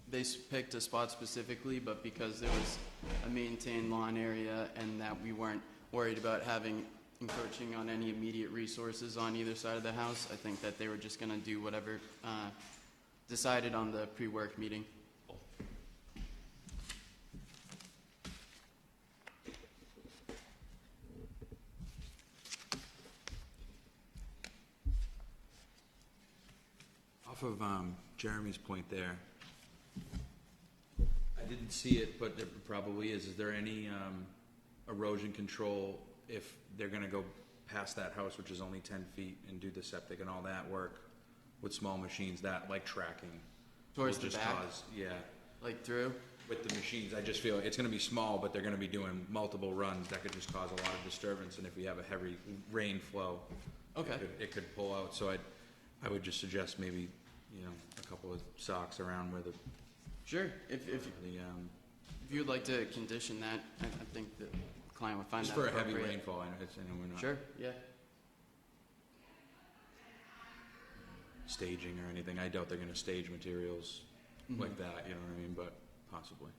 they picked a spot specifically, but because there was a maintained lawn area and that we weren't worried about encroaching on any immediate resources on either side of the house, I think that they were just going to do whatever decided on the pre-work meeting. Off of Jeremy's point there, I didn't see it, but there probably is. Is there any erosion control if they're going to go past that house, which is only 10 feet, and do the septic and all that work with small machines, that like tracking? Towards will the just back? cause, yeah. Like through? With the machines, I just feel it's going to be small, but they're going to be doing multiple runs. That could just cause a lot of disturbance, and if we have a heavy rain flow, Okay. it could pull out. So I would just suggest maybe, a couple of socks around where the Sure. If you would like to condition that, I think the client would find just that for a heavy appropriate. rainfall. I know we're not Sure. Yeah. staging or anything. I doubt they're going to stage materials like that. You know what I mean? But possibly.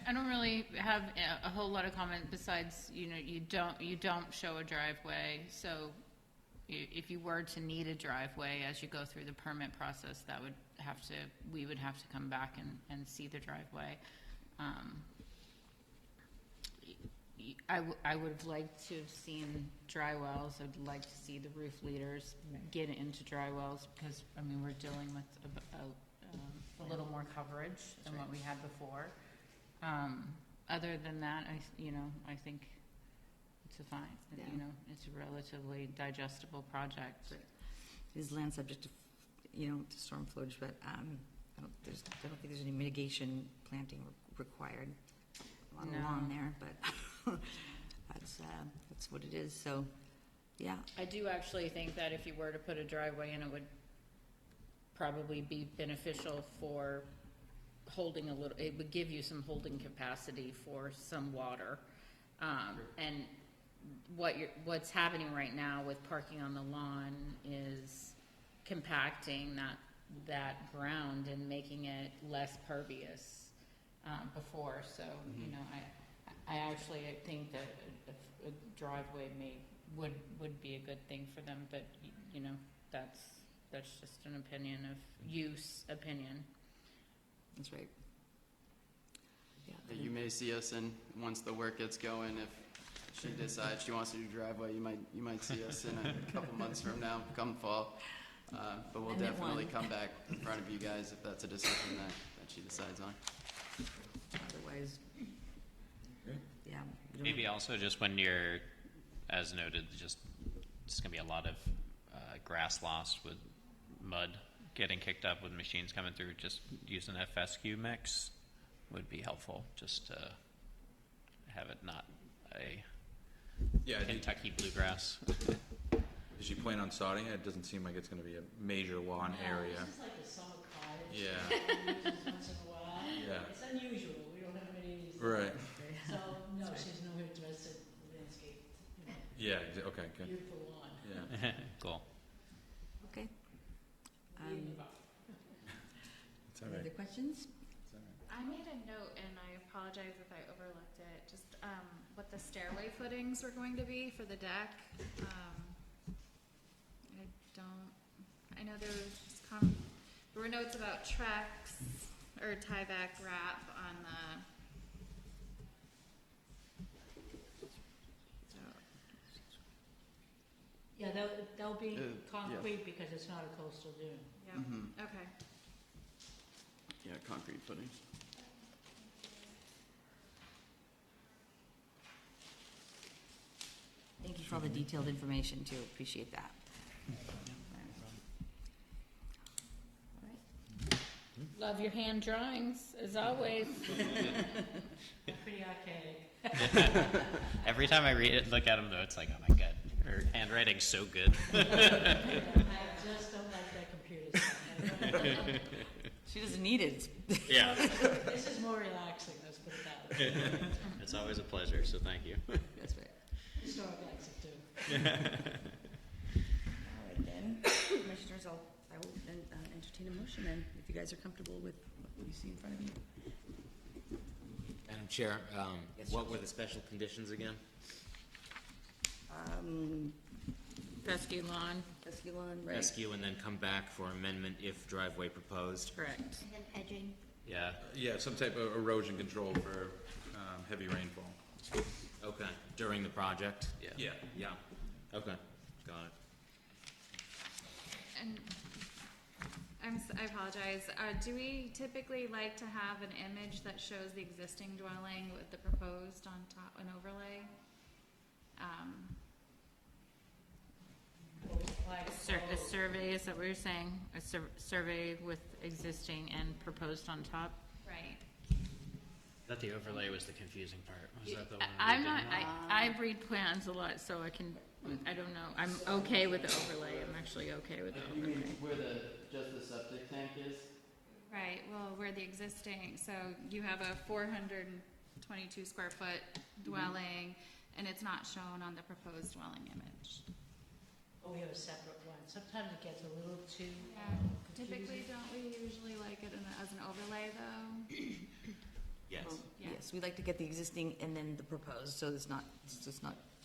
I don't really have a whole lot of comment besides, you don't show a driveway, so if you were to need a driveway as you go through the permit process, we would have to come back and see the driveway. I would have liked to have seen dry wells. I'd like to see the roof leaders get into dry wells because, we're dealing with a little more coverage than what we had before. Other than that, I think to find. Yeah. You know, it's a relatively digestible project. It is land subject to, to storm flowage, but I don't think there's any mitigation planting required. A lot of No. lawn there, but that's what it is, so, yeah. I do actually think that if you were to put a driveway in, it would probably be beneficial for holding a little, it would give you some holding capacity for some water. And what's happening right now with parking on the lawn is compacting that ground and making it less pervious, before, so, I actually think that a driveway would be a good thing for them, but, that's just an opinion opinion. That's right. Yeah. You may see us in, once the work gets going, if she decides she wants to do driveway, you might see us in a couple months from now, come fall. But we'll And then definitely one. come back in front of you guys if that's a decision that she decides on. Otherwise, yeah. we don't- Maybe also just when you're, as noted, just it's gonna be a lot of grass loss with mud getting kicked up with machines coming through. Just use an FSQ mix would be helpful. Just to have it not a Kentucky bluegrass. Does she plan on sodding it? It doesn't seem like it's gonna be a major lawn area. This is like a summer cottage. Yeah. Uses once in a while. Yeah. It's unusual, we don't have many of these. Right. So, no, she's no interested in landscape, Yeah, okay, good. beautiful lawn. Yeah. Cool. Okay. Leave it up. It's all Any right. other questions? I made a note, and I apologize if I overlooked it, just, what the stairway footings were going to be for the deck. I know there were notes about Trex, or tie-back wrap on the, Yeah, they'll be yeah. concrete because it's not a coastal dune. yeah, Mhm. okay. Yeah, concrete footings. Thank you for all the detailed information too, appreciate that. Love your hand drawings, as always. Pretty archaic. Every time I read it, look at them though, it's like, oh my god, her handwriting's so good. I just don't like that computer stuff. She doesn't need it. Yeah. This is more relaxing, let's put it that way. It's always a pleasure, so thank you. That's right. Historic likes it too. All right then, commissioners, I will then entertain a motion then, if you guys are comfortable with what you see in front of you. Madam Chair, Yes, what John. were the special conditions again? Fescue lawn, Right. Rescue and then come back for amendment if driveway proposed. correct. And then edging. Yeah. Yeah, some type of erosion control for heavy rainfall. Okay, during the project? Yeah. Yeah, okay, got it. And I apologize, do we typically like to have an image that shows the existing dwelling with the proposed on top, an overlay? A survey, is that what you're saying? A survey with existing and proposed on top? Right. That the overlay was the confusing part. Was that the one? we I'm didn't not, want? I read plans a lot, so I don't know. I'm okay with the overlay. I'm actually okay with the You overlay. mean where just the septic tank is? Right, well, where the existing, so you have a 422 square foot dwelling, and it's not shown on the proposed dwelling image. Oh, we have a separate one. Sometimes it gets a little too Typically, don't we usually like it as an overlay, though? Yes. Yeah. Yes, we like to get the existing and then the proposed, so it's not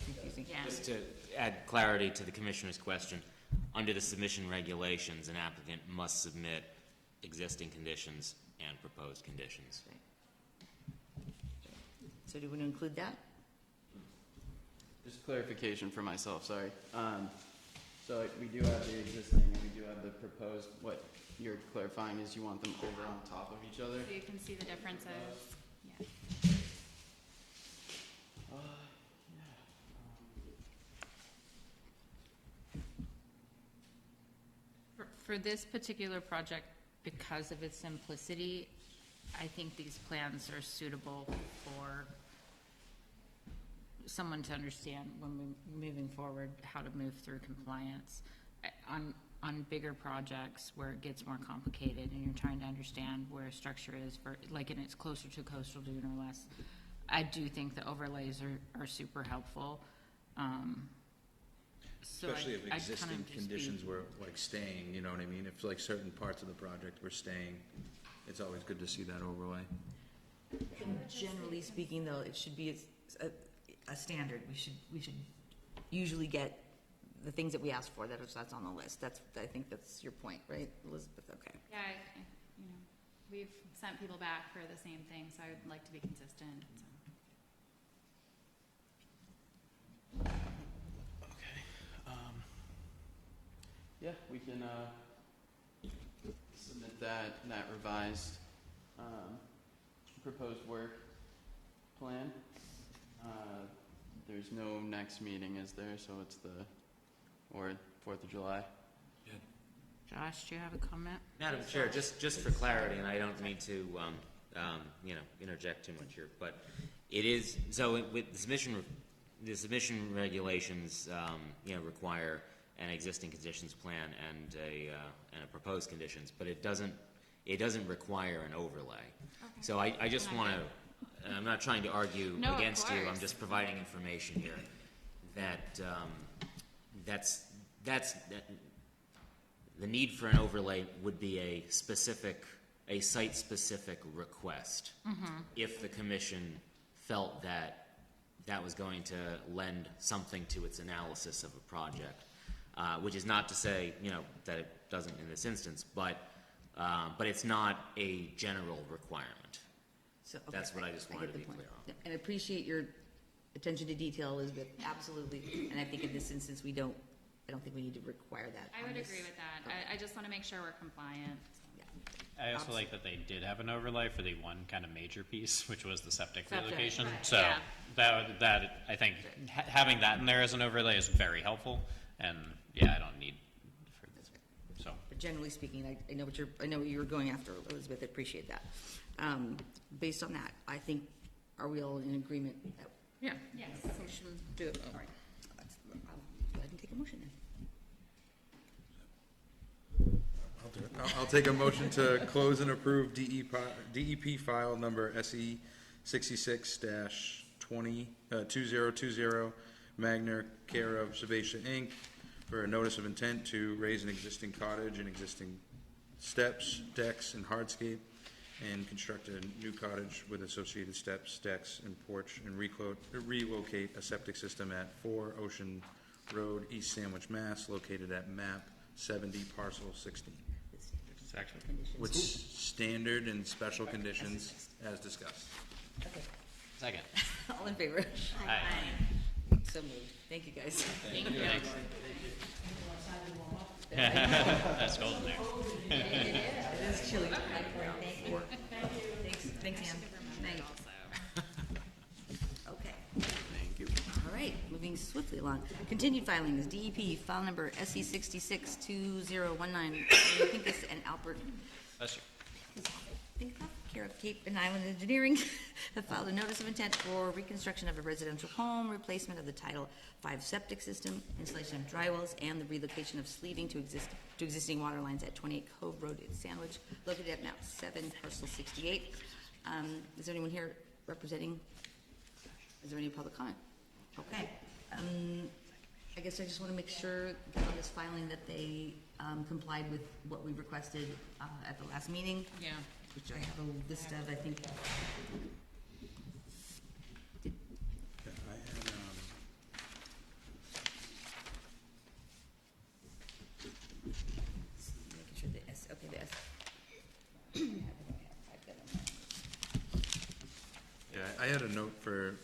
confusing. Yeah. Just to add clarity to the commissioner's question, under the submission regulations, an applicant must submit existing conditions and proposed conditions. So do you want to include that? Just clarification for myself, sorry. So we do have the existing and we do have the proposed. What you're clarifying is you want them over on top of each other? So you can see the differences. Yeah. For this particular project, because of its simplicity, I think these plans are suitable for someone to understand when we're moving forward, how to move through compliance. On bigger projects where it gets more complicated and you're trying to understand where a structure is for, like, and it's closer to coastal dune or less, I do think the overlays are super helpful. So Especially if I'd kind of existing just be- conditions were like staying, you know what I mean? If like certain parts of the project were staying, it's always good to see that overlay. Generally speaking, though, it should be a standard. We should usually get the things that we ask for, that's on the list. I think that's your point, right, Elizabeth? Okay. Yeah, we've sent people back for the same thing, so I would like to be consistent, so. Yeah, we can submit that revised proposed work plan. There's no next meeting, is there? So it's the 4th of July. Josh, do you have a comment? Madam Chair, just for clarity, and I don't mean to, interject too much here, but it is, so with the submission regulations, require an existing conditions plan and a proposed conditions, but it doesn't require an overlay. Okay. So I just want to, and I'm not trying to argue No, of against you, I'm course. just providing information here, that the need for an overlay would be a site-specific request. If the commission felt that that was going to lend something to its analysis of a project, which is not to say, that it doesn't in this instance, but it's not a general requirement. So, okay, That's what I just wanted get to the be point. clear on. Yeah, and I appreciate your attention to detail, Elizabeth, absolutely. And I think in this instance, I don't think we need to require that. I would agree with that. I just want to make sure we're compliant. Yeah. I also like that they did have an overlay for the one kind of major piece, which was the septic Septic, relocation. right, So yeah. that I think having that in there as an overlay is very helpful. And yeah, I don't need for so. But generally speaking, I know what you were going after, Elizabeth. I appreciate that. Based on that, I think, are we all in agreement? Yeah. Yes. Motion, do it. All right. I'll go ahead and take a motion then. I'll do it. I'll take a motion to close and approve DEP file number SE 66-2020 Magner, care of Sebastian Inc., for a notice of intent to raise an existing cottage and existing steps, decks, and hardscape, and construct a new cottage with associated steps, decks, and porch, and relocate a septic system at 4 Ocean Road, East Sandwich, Mass., located at map 70, parcel 16. With standard and special conditions as discussed. Okay. Second. All in favor? Aye. So moved. Thank you, guys. Thank you. That's golden there. It is chilly. Thanks, Ann. Thanks. Okay. Thank you. All right, moving swiftly along. Continued filings, DEP, file number SE 662019, Pincus and Albert That's Pinkoff, care of Cape and Island Engineering, have filed a notice of intent for reconstruction of a residential home, replacement of the Title V septic system, installation of dry wells, and the relocation of sleeving to existing water lines at 28 Cove Road in Sandwich, located at map 7, parcel 68. Is there anyone here representing? Is there any public comment? Okay. I guess I just want to make sure that on this filing that they complied with what we requested at the last meeting. Yeah. Which I have a list of, I think. Yeah, I had, Making sure the S, okay, the S. yeah, I had a note for,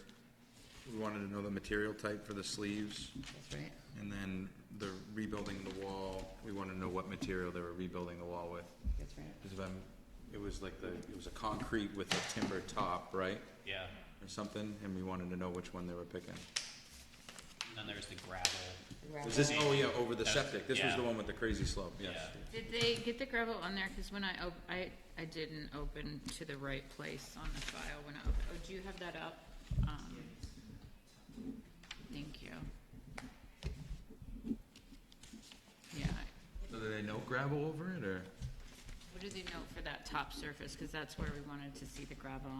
we wanted to know the material type for the sleeves, That's right. and then the rebuilding the wall, we wanted to know what material they were rebuilding the wall with. That's right. Because if it was a concrete with a timber top, right? Yeah. Or something, and we wanted to know which one they were picking. And then there's the gravel. Was this, oh yeah, over the septic, this was Yeah. the one with the crazy slope, yes. Yeah. Did they get the gravel on there? Because when I didn't open to the right place on the file when I opened. Oh, do you have that up? Thank you. Yeah. So do they note gravel over it, or? What do they note for that top surface? Because that's where we wanted to see the gravel.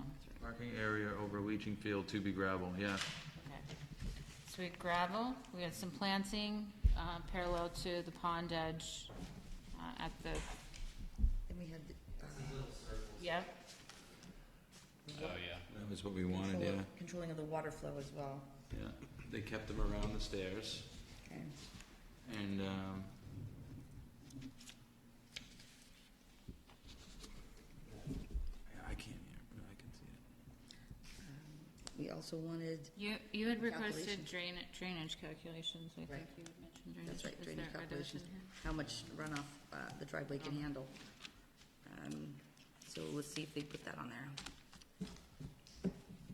Parking area over leaching field to be gravel, yeah. Okay. Sweet gravel. We got some planting parallel to the pond edge at the. Then we had, Yep. Oh, yeah. That was what we wanted, yeah. controlling of the water flow as well. Yeah, they kept them around the stairs, Okay. and, I can't hear, but I can see it. We also wanted, You had requested Calculation. drainage calculations. I think Right. you had mentioned drainage. that's right, Is drainage there a reduction calculations, here? how much runoff the driveway can handle. So let's see if they put that on there.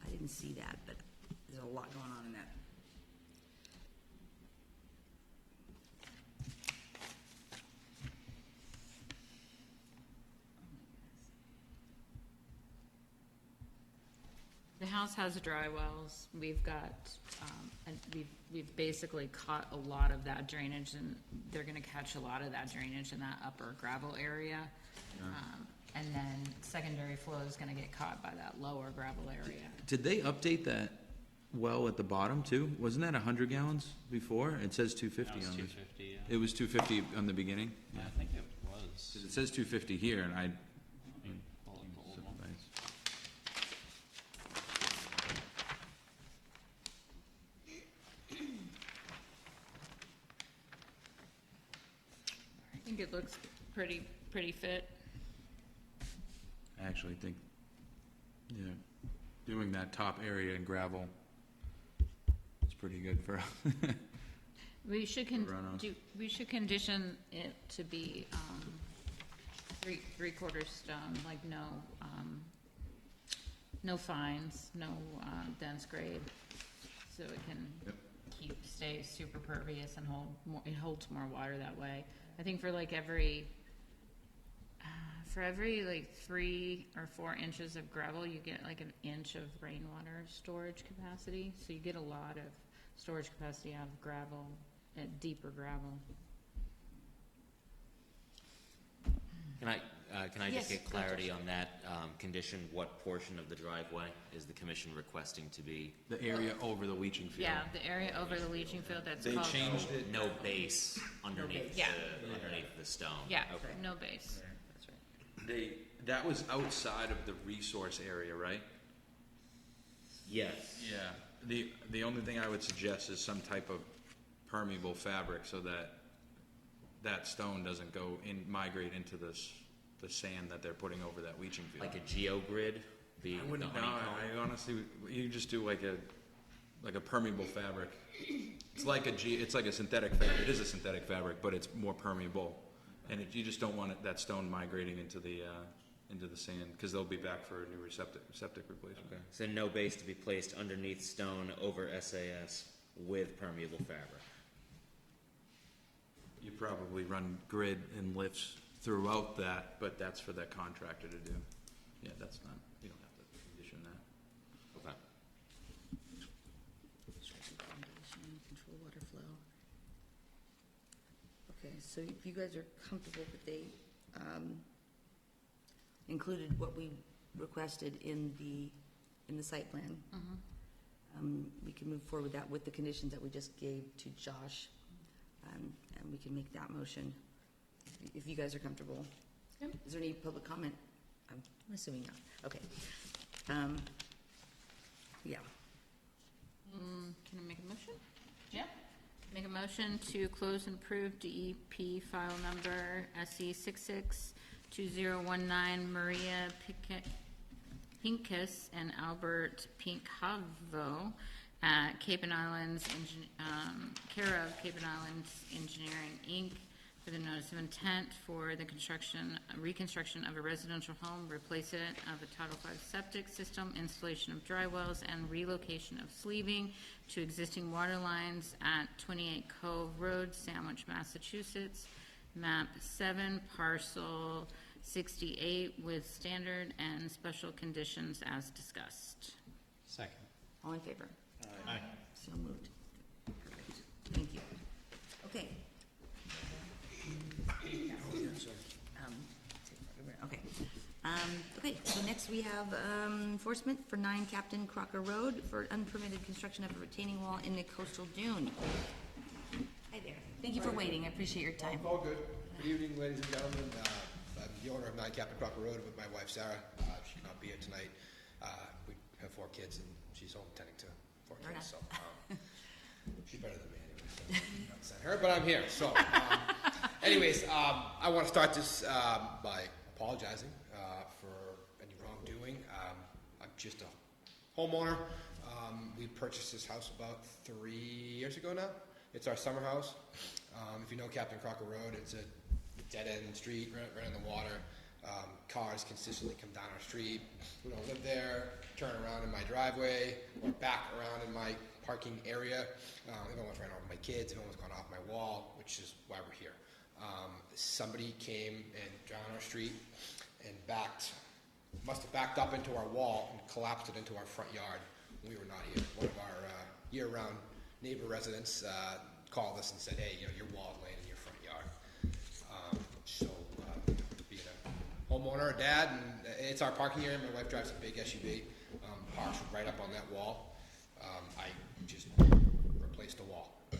I didn't see that, but there's a lot going on in that. The house has dry wells. We've got, and we've basically caught a lot of that drainage, and they're gonna catch a lot of that drainage in that upper gravel area. And then secondary flow is gonna get caught by that lower gravel area. Did they update that well at the bottom too? Wasn't that 100 gallons before? It says 250 That was on this. 250, yeah. It was 250 on the beginning? Yeah, I think it was. 'Cause it says 250 here, and I. Pull up the old one. I think it looks pretty fit. I actually think, yeah, doing that top area in gravel is pretty good for, We should Runoff. we should condition it to be, three-quarter stone, like no fines, no, dense grade, so it can Yep. stay super pervious and it holds more water that way. I think for like every like 3 or 4 inches of gravel, you get like an inch of rainwater storage capacity, so you get a lot of storage capacity out of gravel, deeper gravel. Can I just Yes, get clarity on that condition? What portion of the driveway is the commission requesting to be? the area over the leaching field. Yeah, the area over the leaching field, that's They called. changed it. No base underneath Yeah. underneath the stone? Yeah, Okay. no base. That was outside of the resource area, right? Yes. Yeah. The only thing I would suggest is some type of permeable fabric so that that stone doesn't migrate into the sand that they're putting over that leaching field. Like a geogrid? I wouldn't know. I honestly, you just do like a permeable fabric. It's like a synthetic fabric. It is a synthetic fabric, but it's more permeable, and you just don't want that stone migrating into the sand because they'll be back for a new septic replacement. Okay. So no base to be placed underneath stone over SAS with permeable fabric? You probably run grid and lifts throughout that, but that's for that contractor to do. Yeah, that's not, you don't have to condition that. Okay. Foundation, control water flow. Okay, so if you guys are comfortable that they included what we requested in the site plan, we can move forward with that with the conditions that we just gave to Josh, and we can make that motion if you guys are comfortable. Yep. Is there any public comment? I'm assuming not. Okay. Yeah. Can I make a motion? Yeah. Make a motion to close and approve DEP file number SE 662019 Maria Pincus and Albert Pinkhavo at Cape and Islands, care of Cape and Islands Engineering, Inc., for the notice of intent for the reconstruction of a residential home, replacement of a Title V septic system, installation of dry wells, and relocation of sleeving to existing water lines at 28 Cove Road, Sandwich, Massachusetts, map 7, parcel 68, with standard and special conditions as discussed. Second. All in favor? Aye. So moved. Perfect. Thank you. Okay. Okay. Okay, so next we have enforcement for 9 Captain Crocker Road for unpermitted construction of a retaining wall in the coastal dune. Hi there. Thank you for waiting. I appreciate your time. All good. Good evening, ladies and gentlemen. I'm the owner of 9 Captain Crocker Road with my wife, Sarah. She cannot be here tonight. We have 4 kids, and she's home tending to 4 kids, so she's better than me anyway. So I'm not saying her, but I'm here. So, anyways, I want to start this by apologizing for any wrongdoing. I'm just a homeowner. We purchased this house about 3 years ago now. It's our summer house. If you know Captain Crocker Road, it's a dead-end street right on the water. Cars consistently come down our street. We don't live there. Turn around in my driveway or back around in my parking area. They've almost ran over my kids. They've almost gone off my wall, which is why we're here. Somebody came and down our street and must have backed up into our wall and collapsed it into our front yard. We were not here. One of our year-round neighbor residents called us and said, hey, your wall's laying in your front yard. Being a homeowner, a dad, and it's our parking area. My wife drives a big SUV, parks right up on that wall. I just replaced the wall. I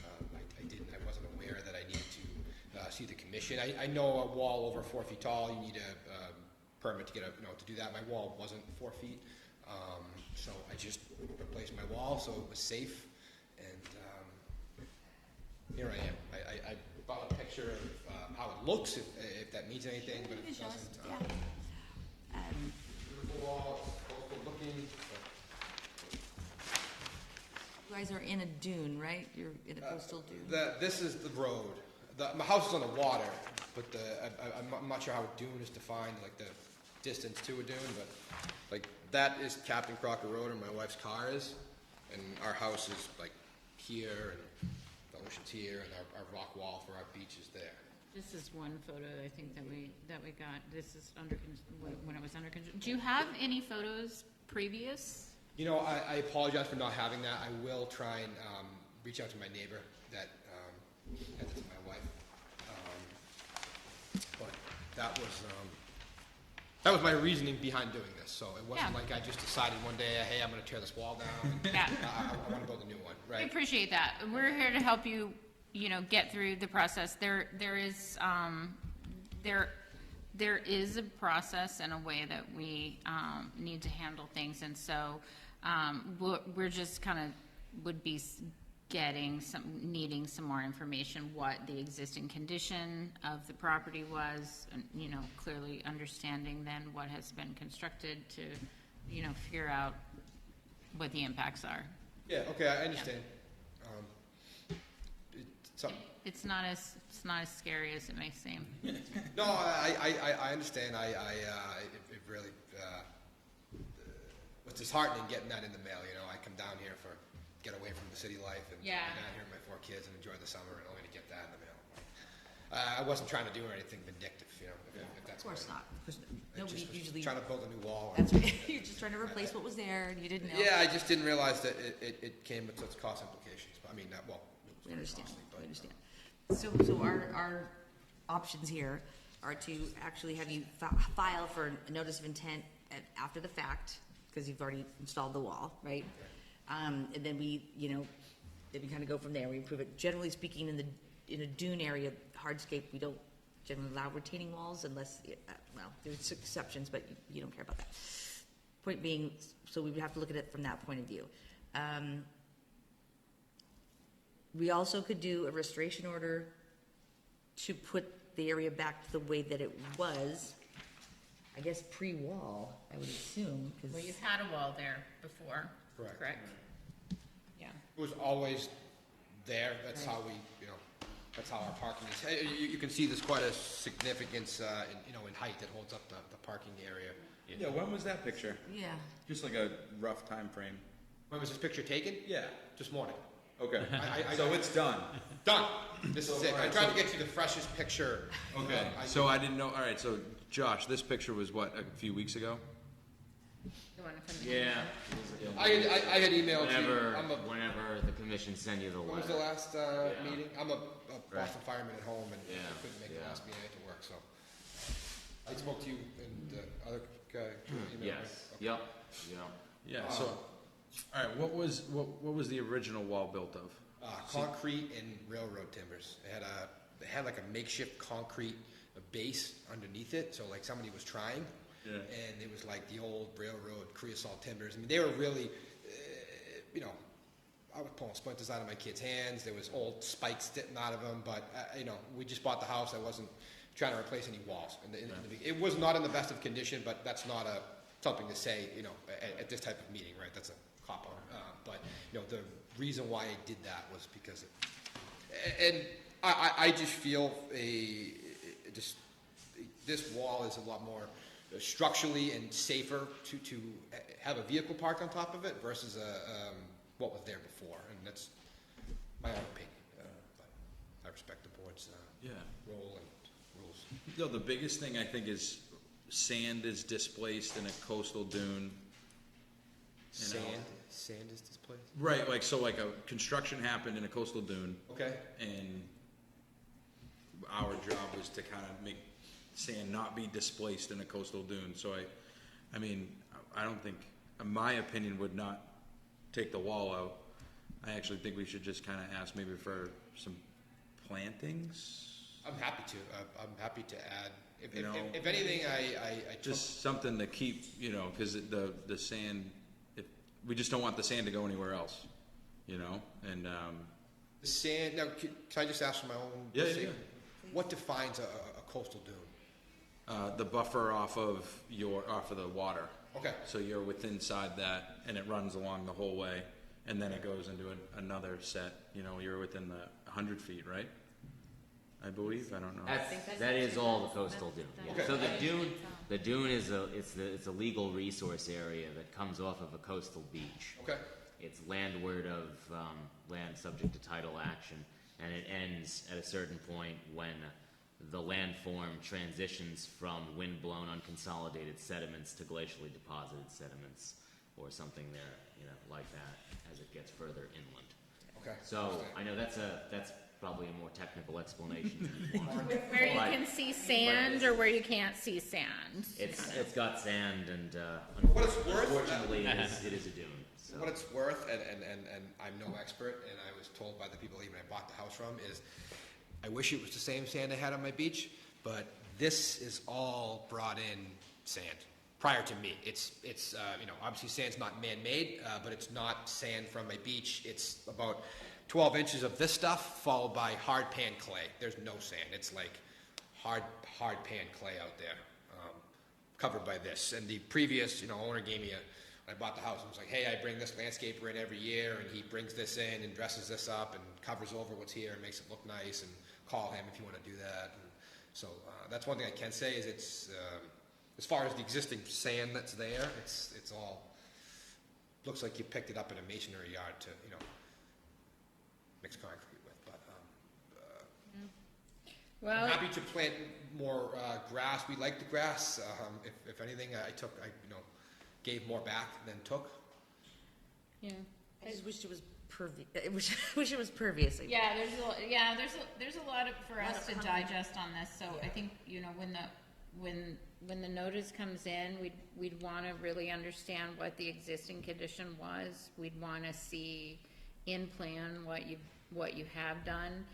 wasn't aware that I needed to see the commission. I know a wall over 4 feet tall, you need a permit to get to do that. My wall wasn't 4 feet, so I just replaced my wall so it was safe. And here I am. I brought a picture of how it looks, if that means anything, but it doesn't. Beautiful wall, coastal looking. You guys are in a dune, right? You're in a coastal dune? This is the road. My house is on the water, but I'm not sure how a dune is defined, like the distance to a dune, but like that is Captain Crocker Road, and my wife's car is, and our house is like here, and the ocean's here, and our rock wall for our beach is there. This is one photo I think that we got. This is when it was under construction. Do you have any photos previous? I apologize for not having that. I will try and reach out to my neighbor that had this to my wife. But that was my reasoning behind doing this. So it wasn't like I just decided one day, hey, I'm going to tear this wall down. And, I want to build a new one. Right? We appreciate that. We're here to help you, get through the process. There is a process and a way that we need to handle things, and so we're just kind of would be needing some more information, what the existing condition of the property was, and, clearly understanding then what has been constructed to, figure out what the impacts are. Yeah, okay, I understand. It's not as scary as it may seem. No, I understand. It really was disheartening getting that in the mail. I come down here get away from the city life and come down here with my 4 kids and enjoy the summer, and only to get that in the mail. I wasn't trying to do anything vindictive, if that's. Of course not. Nobody usually. Trying to build a new wall. That's right. You're just trying to replace what was there, and you didn't know. Yeah, I just didn't realize that it came with such cost implications. But I mean, we understand. We understand. So our options here are to actually have you file for a notice of intent after the fact, because you've already installed the wall, right? And then we kind of go from there. We approve it. Generally speaking, in a dune area, hardscape, we don't generally allow retaining walls unless, there's exceptions, but you don't care about that. Point being, so we would have to look at it from that point of view. We also could do a restoration order to put the area back to the way that it was, I guess pre-wall, I would assume. Well, you've had a wall there before, correct? Yeah. It was always there. That's how we, That's how our parking is. Hey, you can see there's quite a significance, in height that holds up the parking area. Yeah, when was that picture? Yeah. Just like a rough time frame. When was this picture taken? Yeah. This morning. Okay, I- so it's done. Done. This is it. I alright, tried so- to get you the freshest picture. Okay, so I didn't know, all right, so Josh, this picture was what, a few weeks ago? The one from the- Yeah. I had emailed you. Whenever the commission send you the When was letter. the last meeting? I'm a Boston fireman at home, and Yeah, I couldn't make the yeah. last meeting. I had to work, so. I spoke to you and the other guy. emailed, Yes, right? yep, yep. Yeah, so, all right, what was the original wall built of? Concrete and railroad timbers. It had like a makeshift concrete base underneath it, so like somebody was trying. Yeah. And it was like the old railroad creosote timbers. I mean, they were really, I was pulling splinters out of my kids' hands. There was old spikes sticking out of them, but, we just bought the house. I wasn't trying to replace any walls. It was not in the best of condition, but that's not something to say, at this type of meeting, right? That's a cop-out. But, the reason why I did that was because I just feel this wall is a lot more structurally and safer to have a vehicle parked on top of it versus what was there before, and that's my own opinion. But I respect the board's role and rules. No, the biggest thing I think is sand is displaced in a coastal dune. Sand is displaced? Right, like a construction happened in a coastal dune. Okay. And our job was to kind of make sand not be displaced in a coastal dune. So I mean, I don't think, my opinion would not take the wall out. I actually think we should just kind of ask maybe for some plantings. I'm happy to. I'm happy to add. You know, If anything, I took just something to keep, because the sand, we just don't want the sand to go anywhere else, and the sand. Now, can I just ask for my own? Yeah. What defines a coastal dune? The buffer off of the water. Okay. So you're within inside that, and it runs along the whole way, and then it goes into another set. You're within the 100 feet, right? I believe. I don't know. That is all the coastal dune. Okay. So the dune is it's a legal resource area that comes off of a coastal beach. Okay. It's landward of land subject to tidal action, and it ends at a certain point when the landform transitions from wind-blown unconsolidated sediments to glacially deposited sediments, or something there, like that, as it gets further inland. Okay. So I know that's probably a more technical explanation than you want. Where you But- can see sand or where you can't see sand. It's got sand, and What it's worth, unfortunately, it is a dune. So. What it's worth, and I'm no expert, and I was told by the people even I bought the house from, is I wish it was the same sand I had on my beach, but this is all brought in sand. Prior to me, it's obviously sand's not man-made, but it's not sand from my beach. It's about 12 inches of this stuff, followed by hard pan clay. There's no sand. It's like hard pan clay out there, covered by this. And the previous, owner gave me when I bought the house, and was like, hey, I bring this landscaper in every year, and he brings this in and dresses this up and covers over what's here and makes it look nice, and call him if you want to do that. And so that's one thing I can say is it's, as far as the existing sand that's there, it's all, looks like you picked it up in a masonry yard to, mix concrete with. But Well, I'm happy to plant more grass. We like the grass. If anything, I gave more back than took. yeah. I just wish it was wish it was pervious. Yeah, there's a lot for us to digest on this. So I think when the notice comes in, we'd want to really understand what the existing condition was. We'd want to see in plan what you have done.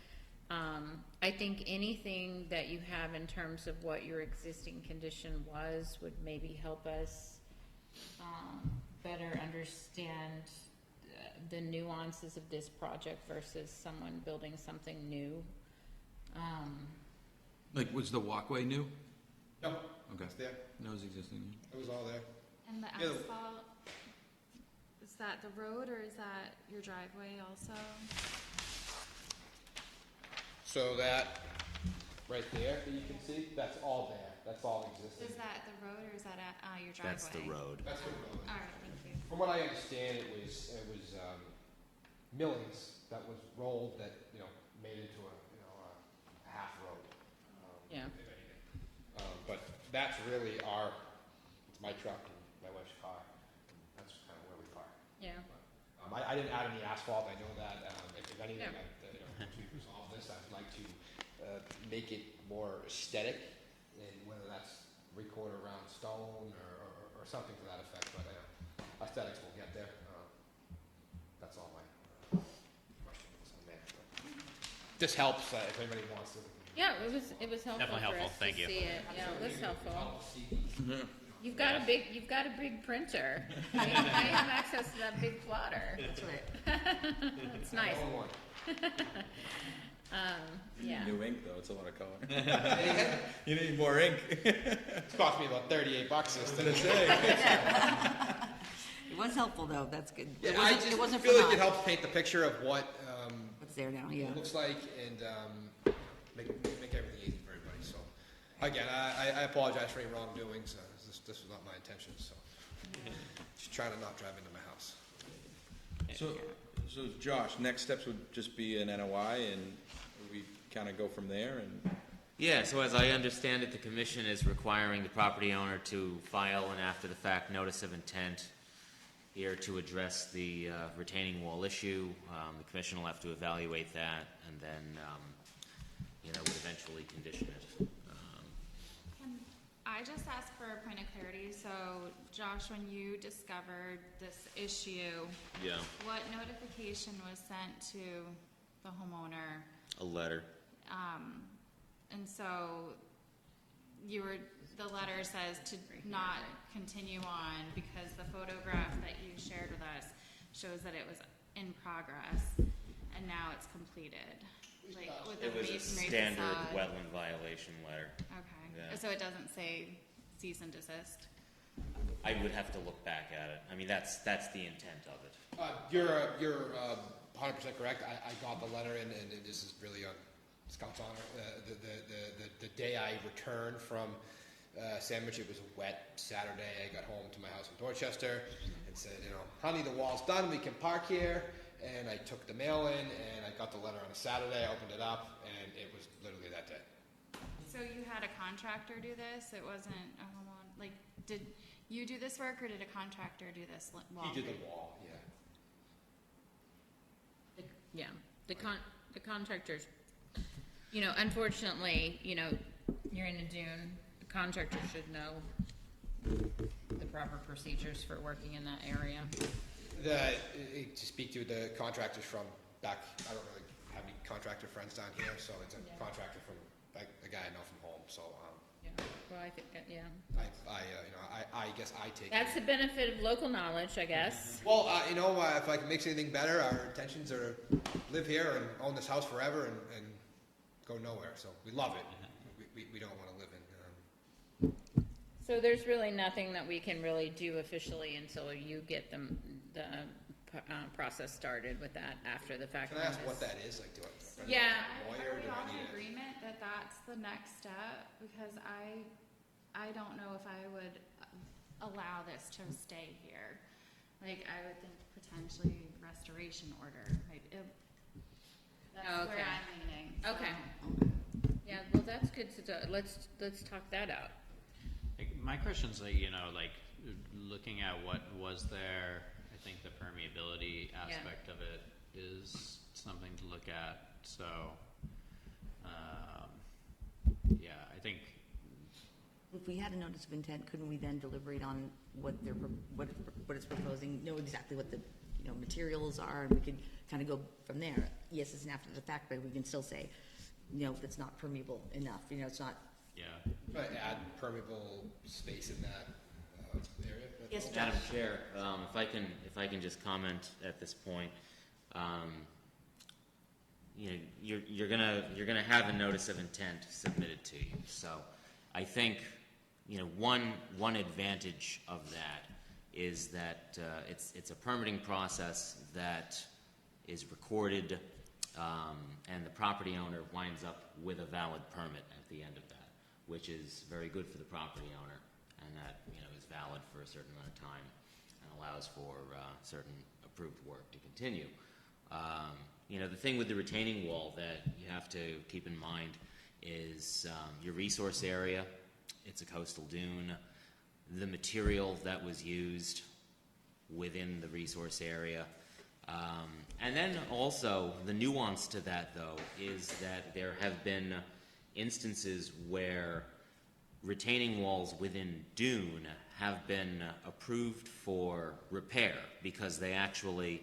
I think anything that you have in terms of what your existing condition was would maybe help us better understand the nuances of this project versus someone building something new. Like, was the walkway new? No. Okay. It's there. No, it's existing. It was all there. And the Yeah. asphalt, is that the road or is that your driveway also? So that, right there, that you can see, that's all there, that's all existing. Is that the road or is that your driveway? That's the road. That's the road. All right, thank you. From what I understand, it was millings that was rolled that, made into a half road. Yeah. If anything. But that's really it's my truck and my wife's car. That's kind of where we park. Yeah. I didn't add any asphalt, I know that. If anything, Yeah. once we resolve this, I'd like to make it more aesthetic, and whether that's 3/4 round stone or something to that effect, but aesthetics will get there. That's all my questions on that. This helps if anybody wants to. Yeah, it was helpful Definitely for helpful. us Thank to you. see it. Yeah, it was helpful. You've Yeah. got a big printer. Now you have access to that big plotter. That's right. It's nice. Yeah. New ink, though, it's a lot of color. You need more ink. It's cost me about $38 instead of It was helpful, though, that's good. Yeah, It I wasn't- just it wasn't feel for like it naught. helps paint the picture of what What's there now, yeah. it looks like and make everything easy for everybody. So, again, I apologize for any wrongdoings. This was not my intention. So, just trying to not drive into my house. So Josh, next steps would just be an NOI, and we kind of go from there, and Yeah, so as I understand it, the commission is requiring the property owner to file an after-the-fact notice of intent here to address the retaining wall issue. The commission will have to evaluate that and then, would eventually condition it. Can I just ask for a point of clarity? So, Josh, when you discovered this issue, Yeah. what notification was sent to the homeowner? A letter. And so the letter says to not continue on because the photograph that you shared with us shows that it was in progress and now it's completed. Like with the It was a masonry standard facade. wetland violation letter. Okay. Yeah. So it doesn't say cease and desist? I would have to look back at it. I mean, that's the intent of it. You're 100% correct. I got the letter and this is really on Scout's honor. The day I returned from Sandwich, it was a wet Saturday. I got home to my house in Dorchester and said, honey, the wall's done. We can park here. And I took the mail in and I got the letter on a Saturday. I opened it up and it was literally that day. So you had a contractor do this? It wasn't a homeowner? Like, did you do this work or did a contractor do this wall? He did the wall, yeah. Yeah, the contractors, unfortunately, you're in a dune, the contractor should know the proper procedures for working in that area. To speak to the contractors from back, I don't really have any contractor friends down here, so it's a contractor from a guy I know from home. So Yeah, well, I think, yeah. I guess I take. That's the benefit of local knowledge, I guess. Well, if I can make anything better, our intentions are to live here and own this house forever and go nowhere. So we love it. We don't want to live in. So there's really nothing that we can really do officially until you get the process started with that after the fact. Can I ask what that is? Like, do I? Yeah. Are we all in agreement that that's the next step? Because I don't know if I would allow this to stay here. Like, I would think potentially restoration order. That's where I'm leaning. So. Okay. Yeah, well, that's good to do. Let's talk that out. My question's looking at what was there, I think the permeability aspect of it is something to look at. So, I think If we had a notice of intent, couldn't we then deliberate on what it's proposing, know exactly what the, materials are, and we could kind of go from there? Yes, it's an after the fact, but we can still say, it's not permeable enough, it's not. Yeah. But add permeable space in that area. Yes, Madam Chair, if I can just comment at this point, you're gonna have a notice of intent submitted to you. So, I think, one advantage of that is that it's a permitting process that is recorded and the property owner winds up with a valid permit at the end of that, which is very good for the property owner, and that, is valid for a certain amount of time and allows for certain approved work to continue. The thing with the retaining wall that you have to keep in mind is your resource area. It's a coastal dune. The material that was used within the resource area. And then also, the nuance to that, though, is that there have been instances where retaining walls within dune have been approved for repair because they actually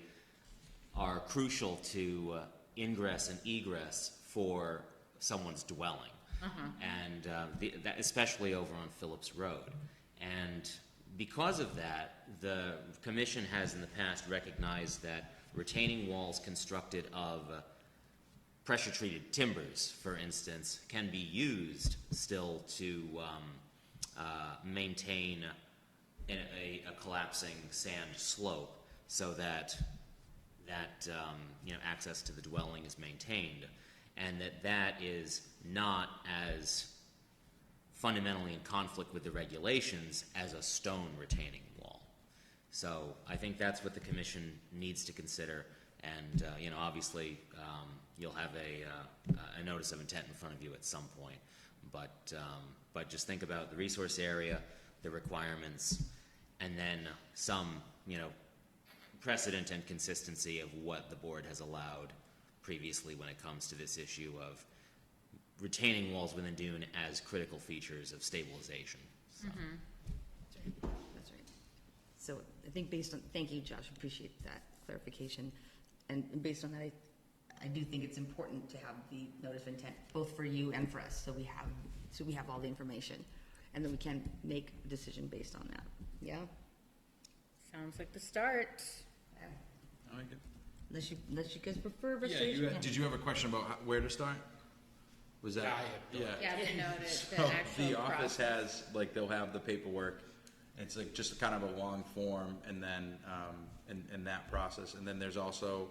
are crucial to ingress and egress for someone's dwelling. And that, especially over on Phillips Road. And because of that, the commission has in the past recognized that retaining walls constructed of pressure-treated timbers, for instance, can be used still to maintain a collapsing sand slope so that access to the dwelling is maintained, and that is not as fundamentally in conflict with the regulations as a stone retaining wall. So I think that's what the commission needs to consider, and obviously you'll have a notice of intent in front of you at some point, but just think about the resource area, the requirements, and then some precedent and consistency of what the board has allowed previously when it comes to this issue of retaining walls within dune as critical features of stabilization. So. That's right. So I think thank you, Josh, appreciate that clarification. And based on that, I do think it's important to have the notice of intent, both for you and for us, so we have all the information, and then we can make a decision based on that. Yeah? Sounds like the start. I like it. Unless you guys prefer Yeah, restoration. did you have a question about where to start? Was that? Yeah, Yeah, the notice, the So actual the office process. has, they'll have the paperwork. It's just kind of a long form, and then, in that process. And then there's also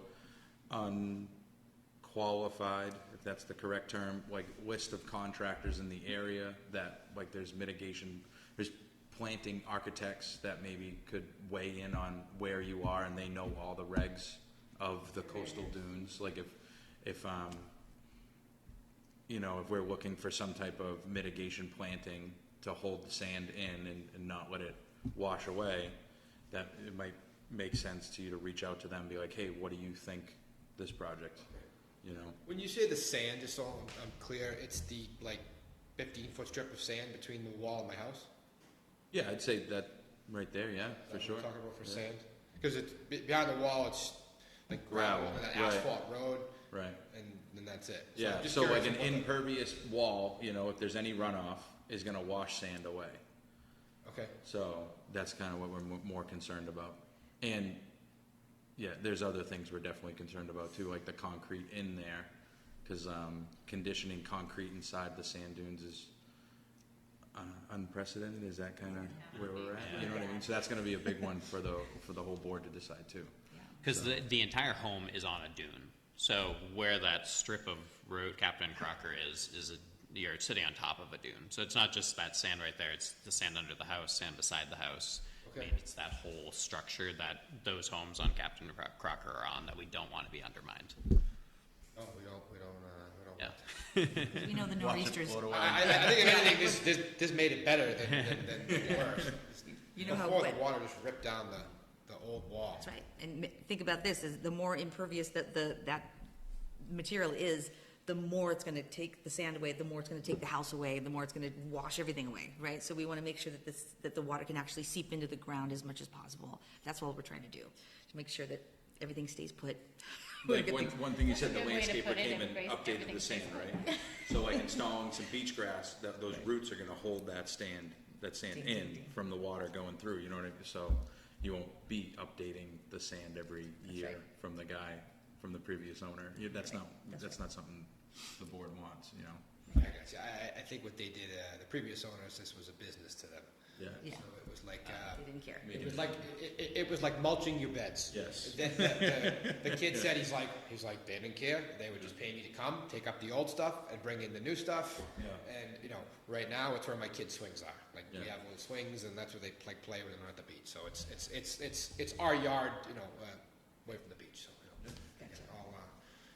unqualified, if that's the correct term, list of contractors in the area that, there's mitigation, there's planting architects that maybe could weigh in on where you are, and they know all the regs of the coastal dunes. If we're looking for some type of mitigation planting to hold the sand in and not let it wash away, that it might make sense to you to reach out to them and be like, hey, what do you think this project, When you say the sand, just so I'm clear, it's the 15-foot strip of sand between the wall and my house? Yeah, I'd say that right there, yeah, for That's sure. what we're talking about for Yeah. sand? Because it's behind the wall, it's like gravel and an right. asphalt road, Right. and then that's it. So Yeah, I'm just so curious an about the- impervious wall, if there's any runoff, is gonna wash sand away. Okay. So that's kind of what we're more concerned about. And, yeah, there's other things we're definitely concerned about too, like the concrete in there, because conditioning concrete inside the sand dunes is unprecedented. Is that kind of where we're at? You know what I mean? So that's going to be a big one for the whole board to decide too. Because the entire home is on a dune. So where that strip of road Captain Crocker you're sitting on top of a dune. So it's not just that sand right there. It's the sand under the house, sand beside the house. Okay. I mean, it's that whole structure that those homes on Captain Crocker are on that we don't want to be undermined. Oh, we don't. Yeah. We know the nor'easters. I think if anything, this made it better than worse. You know how Before wet- the water just ripped down the old wall. That's right. And think about this: is the more impervious that that material is, the more it's going to take the sand away, the more it's going to take the house away, the more it's going to wash everything away, right? So we want to make sure that the water can actually seep into the ground as much as possible. That's what we're trying to do, to make sure that everything stays put. Like one thing you said, the That's a good way to landscaper put it, came and everybody's- updated the everything's sand, right? So installing some beach grass, those roots are gonna hold that sand in from the water going through, you know what I mean? So you won't be updating the sand every year right. from the guy from the previous owner. That's not something the board wants, you know? I got you. I think what they did, the previous owners, this was a business to them. Yeah. Yeah. So it was like, They didn't care. it was like mulching your beds. Yes. The kid said he's like they didn't care. They would just pay me to come, take up the old stuff, and bring in the new stuff. Yeah. And right now it's where my kids' swings are. Like we Yeah. have little swings, and that's where they play when they're at the beach. So it's our yard, away from the beach. So all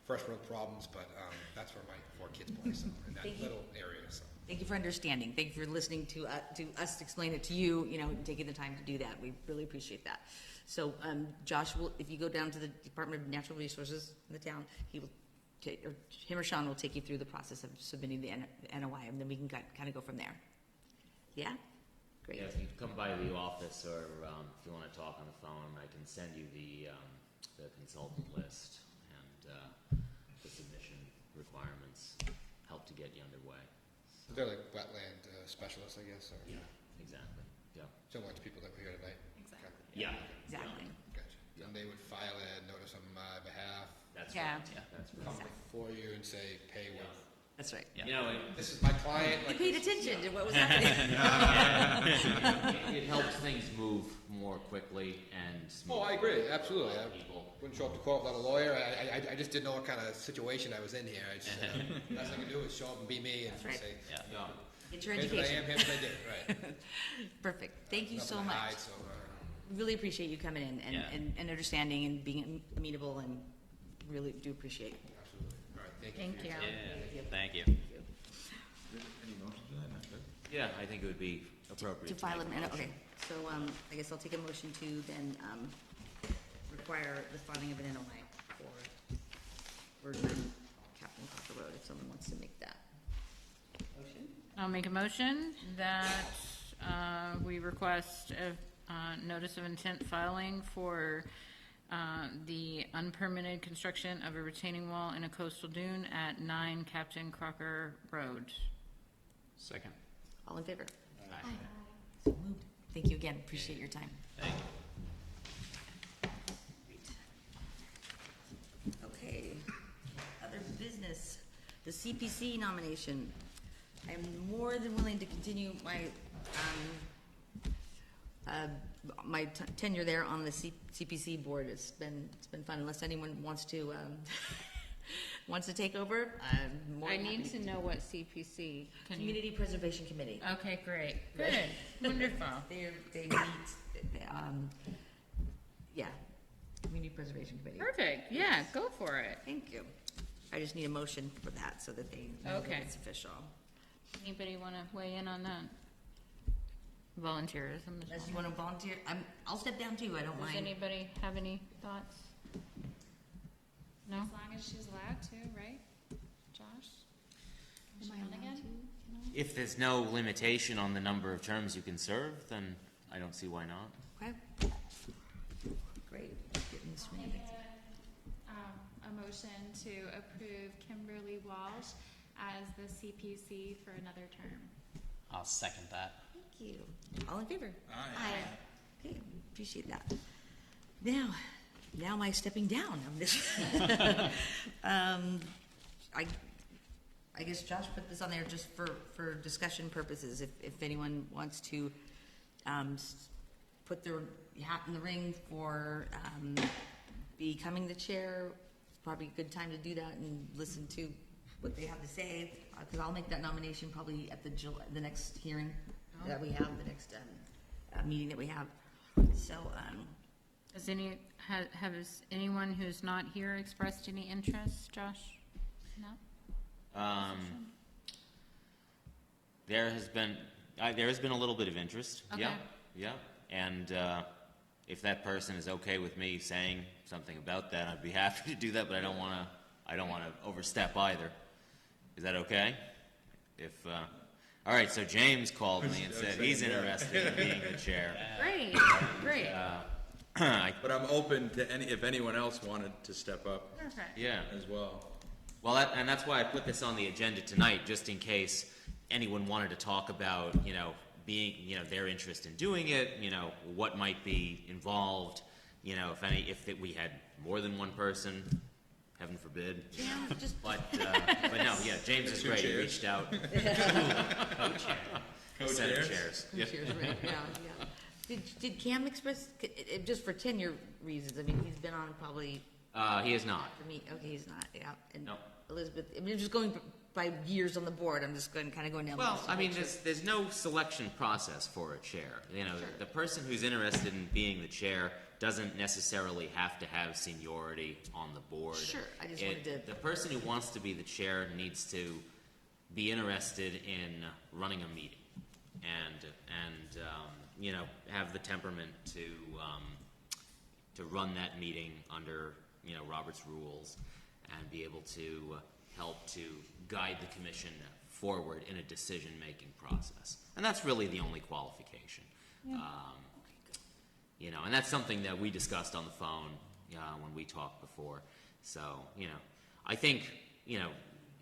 first world problems, but that's where my 4 kids play. So in that Thank you. little area. So. Thank you for understanding. Thank you for listening to us explain it to you, and taking the time to do that. We really appreciate that. So, Josh, if you go down to the Department of Natural Resources in the town, him or Sean will take you through the process of submitting the NOI, and then we can kind of go from there. Yeah? Great. Yeah, if you come by the office, or if you want to talk on the phone, I can send you the consultant list and the submission requirements. Help to get you underway. They're like wetland specialists, I guess. Or, Yeah, exactly. Yeah. Similar to people that were here tonight. Exactly. Yeah. Exactly. Gotcha. And they would file a notice on my behalf, That's Yeah. right. Yeah, that's come right. before you and say, pay what. That's right. You know, This is my client. You paid attention to what was happening. it helps things move more quickly and Oh, I smoothly agree. for Absolutely. a lot I of people. wouldn't show up to court without a lawyer. I just didn't know what kind of situation I was in here. I just, best I could do is show up and be me and That's right. say, Yeah. Get your here's what I education. am, here's what I did. Right. Perfect. Thank you so Nothing to much. hide, so, Really appreciate you coming in Yeah. and understanding and being amenable, and really do appreciate it. absolutely. All right. Thank you. Thank you. Yeah, thank you. Any motion to that? Not good. Yeah, I think it would be appropriate. To file make an, a motion. okay, so, I guess I'll take a motion to then, require the filing of an NOI for Captain Crocker Road, if someone wants to make that motion. I'll make a motion that we request a notice of intent filing for the unpermitted construction of a retaining wall in a coastal dune at 9 Captain Crocker Road. Second. All in favor? Aye. So moved. Thank you again, appreciate your time. Thank you. Okay, other business, the CPC nomination. I am more than willing to continue my tenure there on the CPC board. It's been fun, unless anyone wants to, wants to take over, I'm more I than need happy to know what CPC. Can you? Community Preservation Committee. Okay, great. Good. Wonderful. They meet, yeah, Community Preservation Committee. Perfect. Yeah, go for it. Thank you. I just need a motion for that so that they know that Okay. it's official. Anybody want to weigh in on that? Volunteerism as Unless you well. want to volunteer, I'll step down too, I don't Does mind. anybody have any thoughts? No? As long as she's allowed to, right? Josh? Can she run again? If there's no limitation on the number of terms you can serve, then I don't see why not. Okay. Great. Getting this I'll ring. make a motion to approve Kimberly Walsh as the CPC for another term. I'll second that. Thank you. All in favor? Aye. Okay, appreciate that. Now my stepping down of this. I guess Josh put this on there just for discussion purposes. If anyone wants to put their hat in the ring for becoming the chair, it's probably a good time to do that and listen to what they have to say. Because I'll make that nomination probably at the next hearing that we have, the next meeting that we have. So, Has anyone who's not here expressed any interest, Josh? No? There has been a little bit of interest. Okay. Yeah, yeah. And if that person is okay with me saying something about that, I'd be happy to do that. But I don't want to overstep either. Is that okay? All right. So James called me and said he's interested in being the chair. Great, great. But I'm open to if anyone else wanted to step up Perfect. Yeah. as well. Well, and that's why I put this on the agenda tonight, just in case anyone wanted to talk about, being, their interest in doing it, what might be involved, if we had more than one person, heaven forbid. Yeah, just- But no, yeah, James is great. He reached out. Set of chairs. Cheers, right, yeah. Did Cam express, just for tenure reasons, I mean, he's been on probably, He is not. for me, okay, he's not, yeah. And No. Elizabeth, I mean, just going by years on the board, I'm just going, kind of going down. the Well, list. I mean, there's no selection process for a chair. You know, the person who's interested in being the chair doesn't necessarily have to have seniority on the board. Sure, I just wanted to- The person who wants to be the chair needs to be interested in running a meeting and you know, have the temperament to run that meeting under, you know, Robert's rules and be able to help to guide the commission forward in a decision-making process. And that's really the only qualification. You know, and that's something that we discussed on the phone when we talked before. So, you know, I think, you know,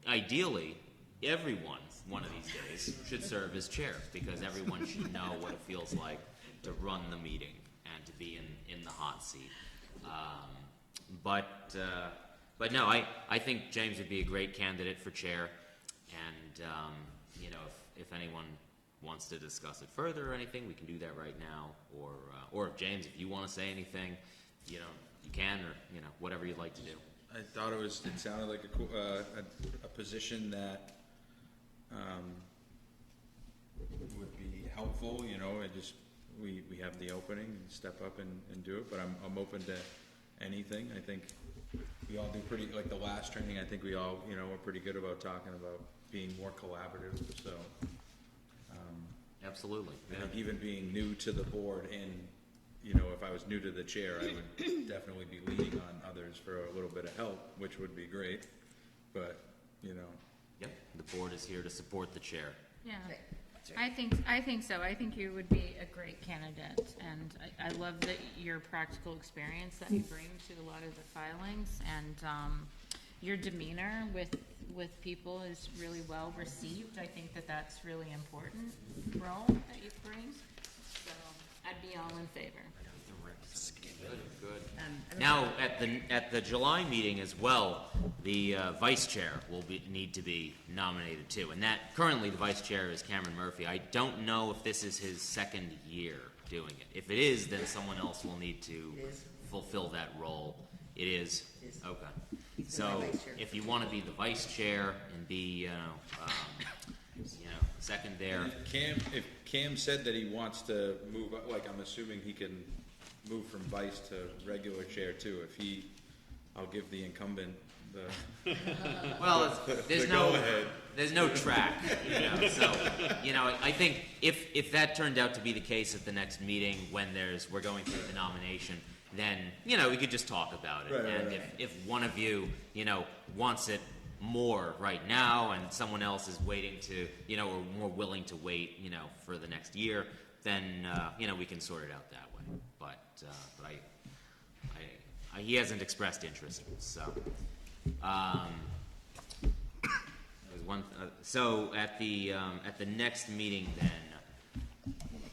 ideally, everyone one of these days should serve as chair because everyone should know what it feels like to run the meeting and to be in the hot seat. But no, I think James would be a great candidate for chair. And, you know, if anyone wants to discuss it further or anything, we can do that right now. Or if James, if you want to say anything, you know, you can, or, you know, whatever you'd like to do. I thought it sounded like a position that would be helpful, you know. We have the opening and step up and do it, but I'm open to anything. I think we all do pretty, like the last training, I think we all, you know, are pretty good about talking about being more collaborative, so. Absolutely. I think even being new to the board and, you know, if I was new to the chair, I would definitely be leaning on others for a little bit of help, which would be great, but, you know. Yep, the board is here to support the chair. Yeah, I think so. I think you would be a great candidate, and I love that your practical experience that you bring to a lot of the filings, and your demeanor with people is really well received. I think that that's really important role that you bring. So I'd be all in favor. Good. Now, at the July meeting as well, the vice chair will need to be nominated too. And that, currently the vice chair is Cameron Murphy. I don't know if this is his second year doing it. If it is, then someone else will need to fulfill that role. It is? Okay. So, if you want to be the vice chair and be, second there. If Cam said that he wants to move, like, I'm assuming he can move from vice to regular chair too. I'll give the incumbent the. Well, there's the no go-ahead. there's no track, you know. So, you know, I think if that turned out to be the case at the next meeting when we're going through the nomination, then, you know, we could just talk about it. Right, and right. if one of you, you know, wants it more right now and someone else is waiting to, you know, or more willing to wait, you know, for the next year, then, you know, we can sort it out that way. But he hasn't expressed interest, so. There's one. So at the next meeting, then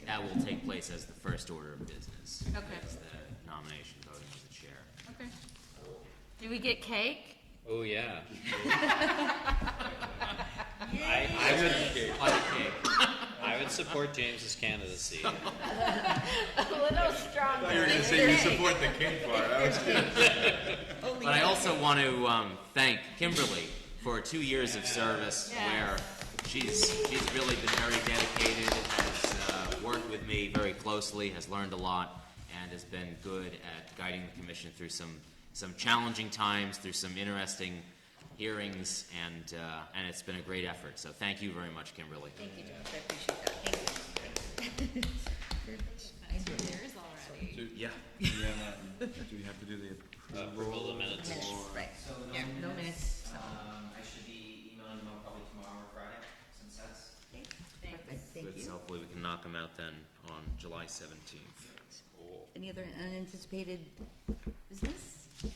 that will take place as the first order of business. Okay. As the nomination voting as the chair. Okay. Do we get cake? Oh, yeah. I would support James's candidacy. A little stronger. You were gonna say you support the cake part. I was kidding. But I also want to thank Kimberly for 2 years of service, where she's really been very dedicated, has worked with me very closely, has learned a lot, and has been good at guiding the commission through some challenging times, through some interesting hearings, and it's been a great effort. So thank you very much, Kimberly. Thank you, Josh, I appreciate that, thank you. Theirs already. Yeah. Do we have to do the Approval of the minutes. Right, So the yeah, no minutes, so. I should be emailing them out probably tomorrow or Friday, since that's. Perfect, thank Good, you. so hopefully we can knock them out then on July 17th. Any other unanticipated business? No?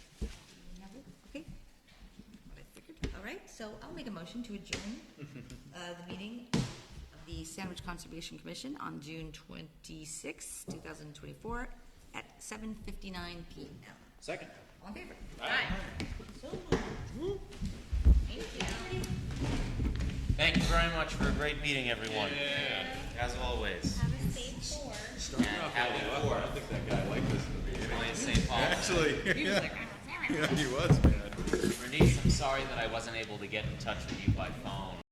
Okay. What I figured. All right, so I'll make a motion to adjourn the meeting of the Sandwich Conservation Commission on June 26, 2024 at 7:59 p.m. Second. All in favor? Thank you very much for a great meeting, everyone. As always. Have a safe tour. And happy Fourth. I think that guy liked this movie. Playing St. Paul. Actually, yeah, he was, man. Bernice, I'm sorry that I wasn't able to get in touch with you by phone.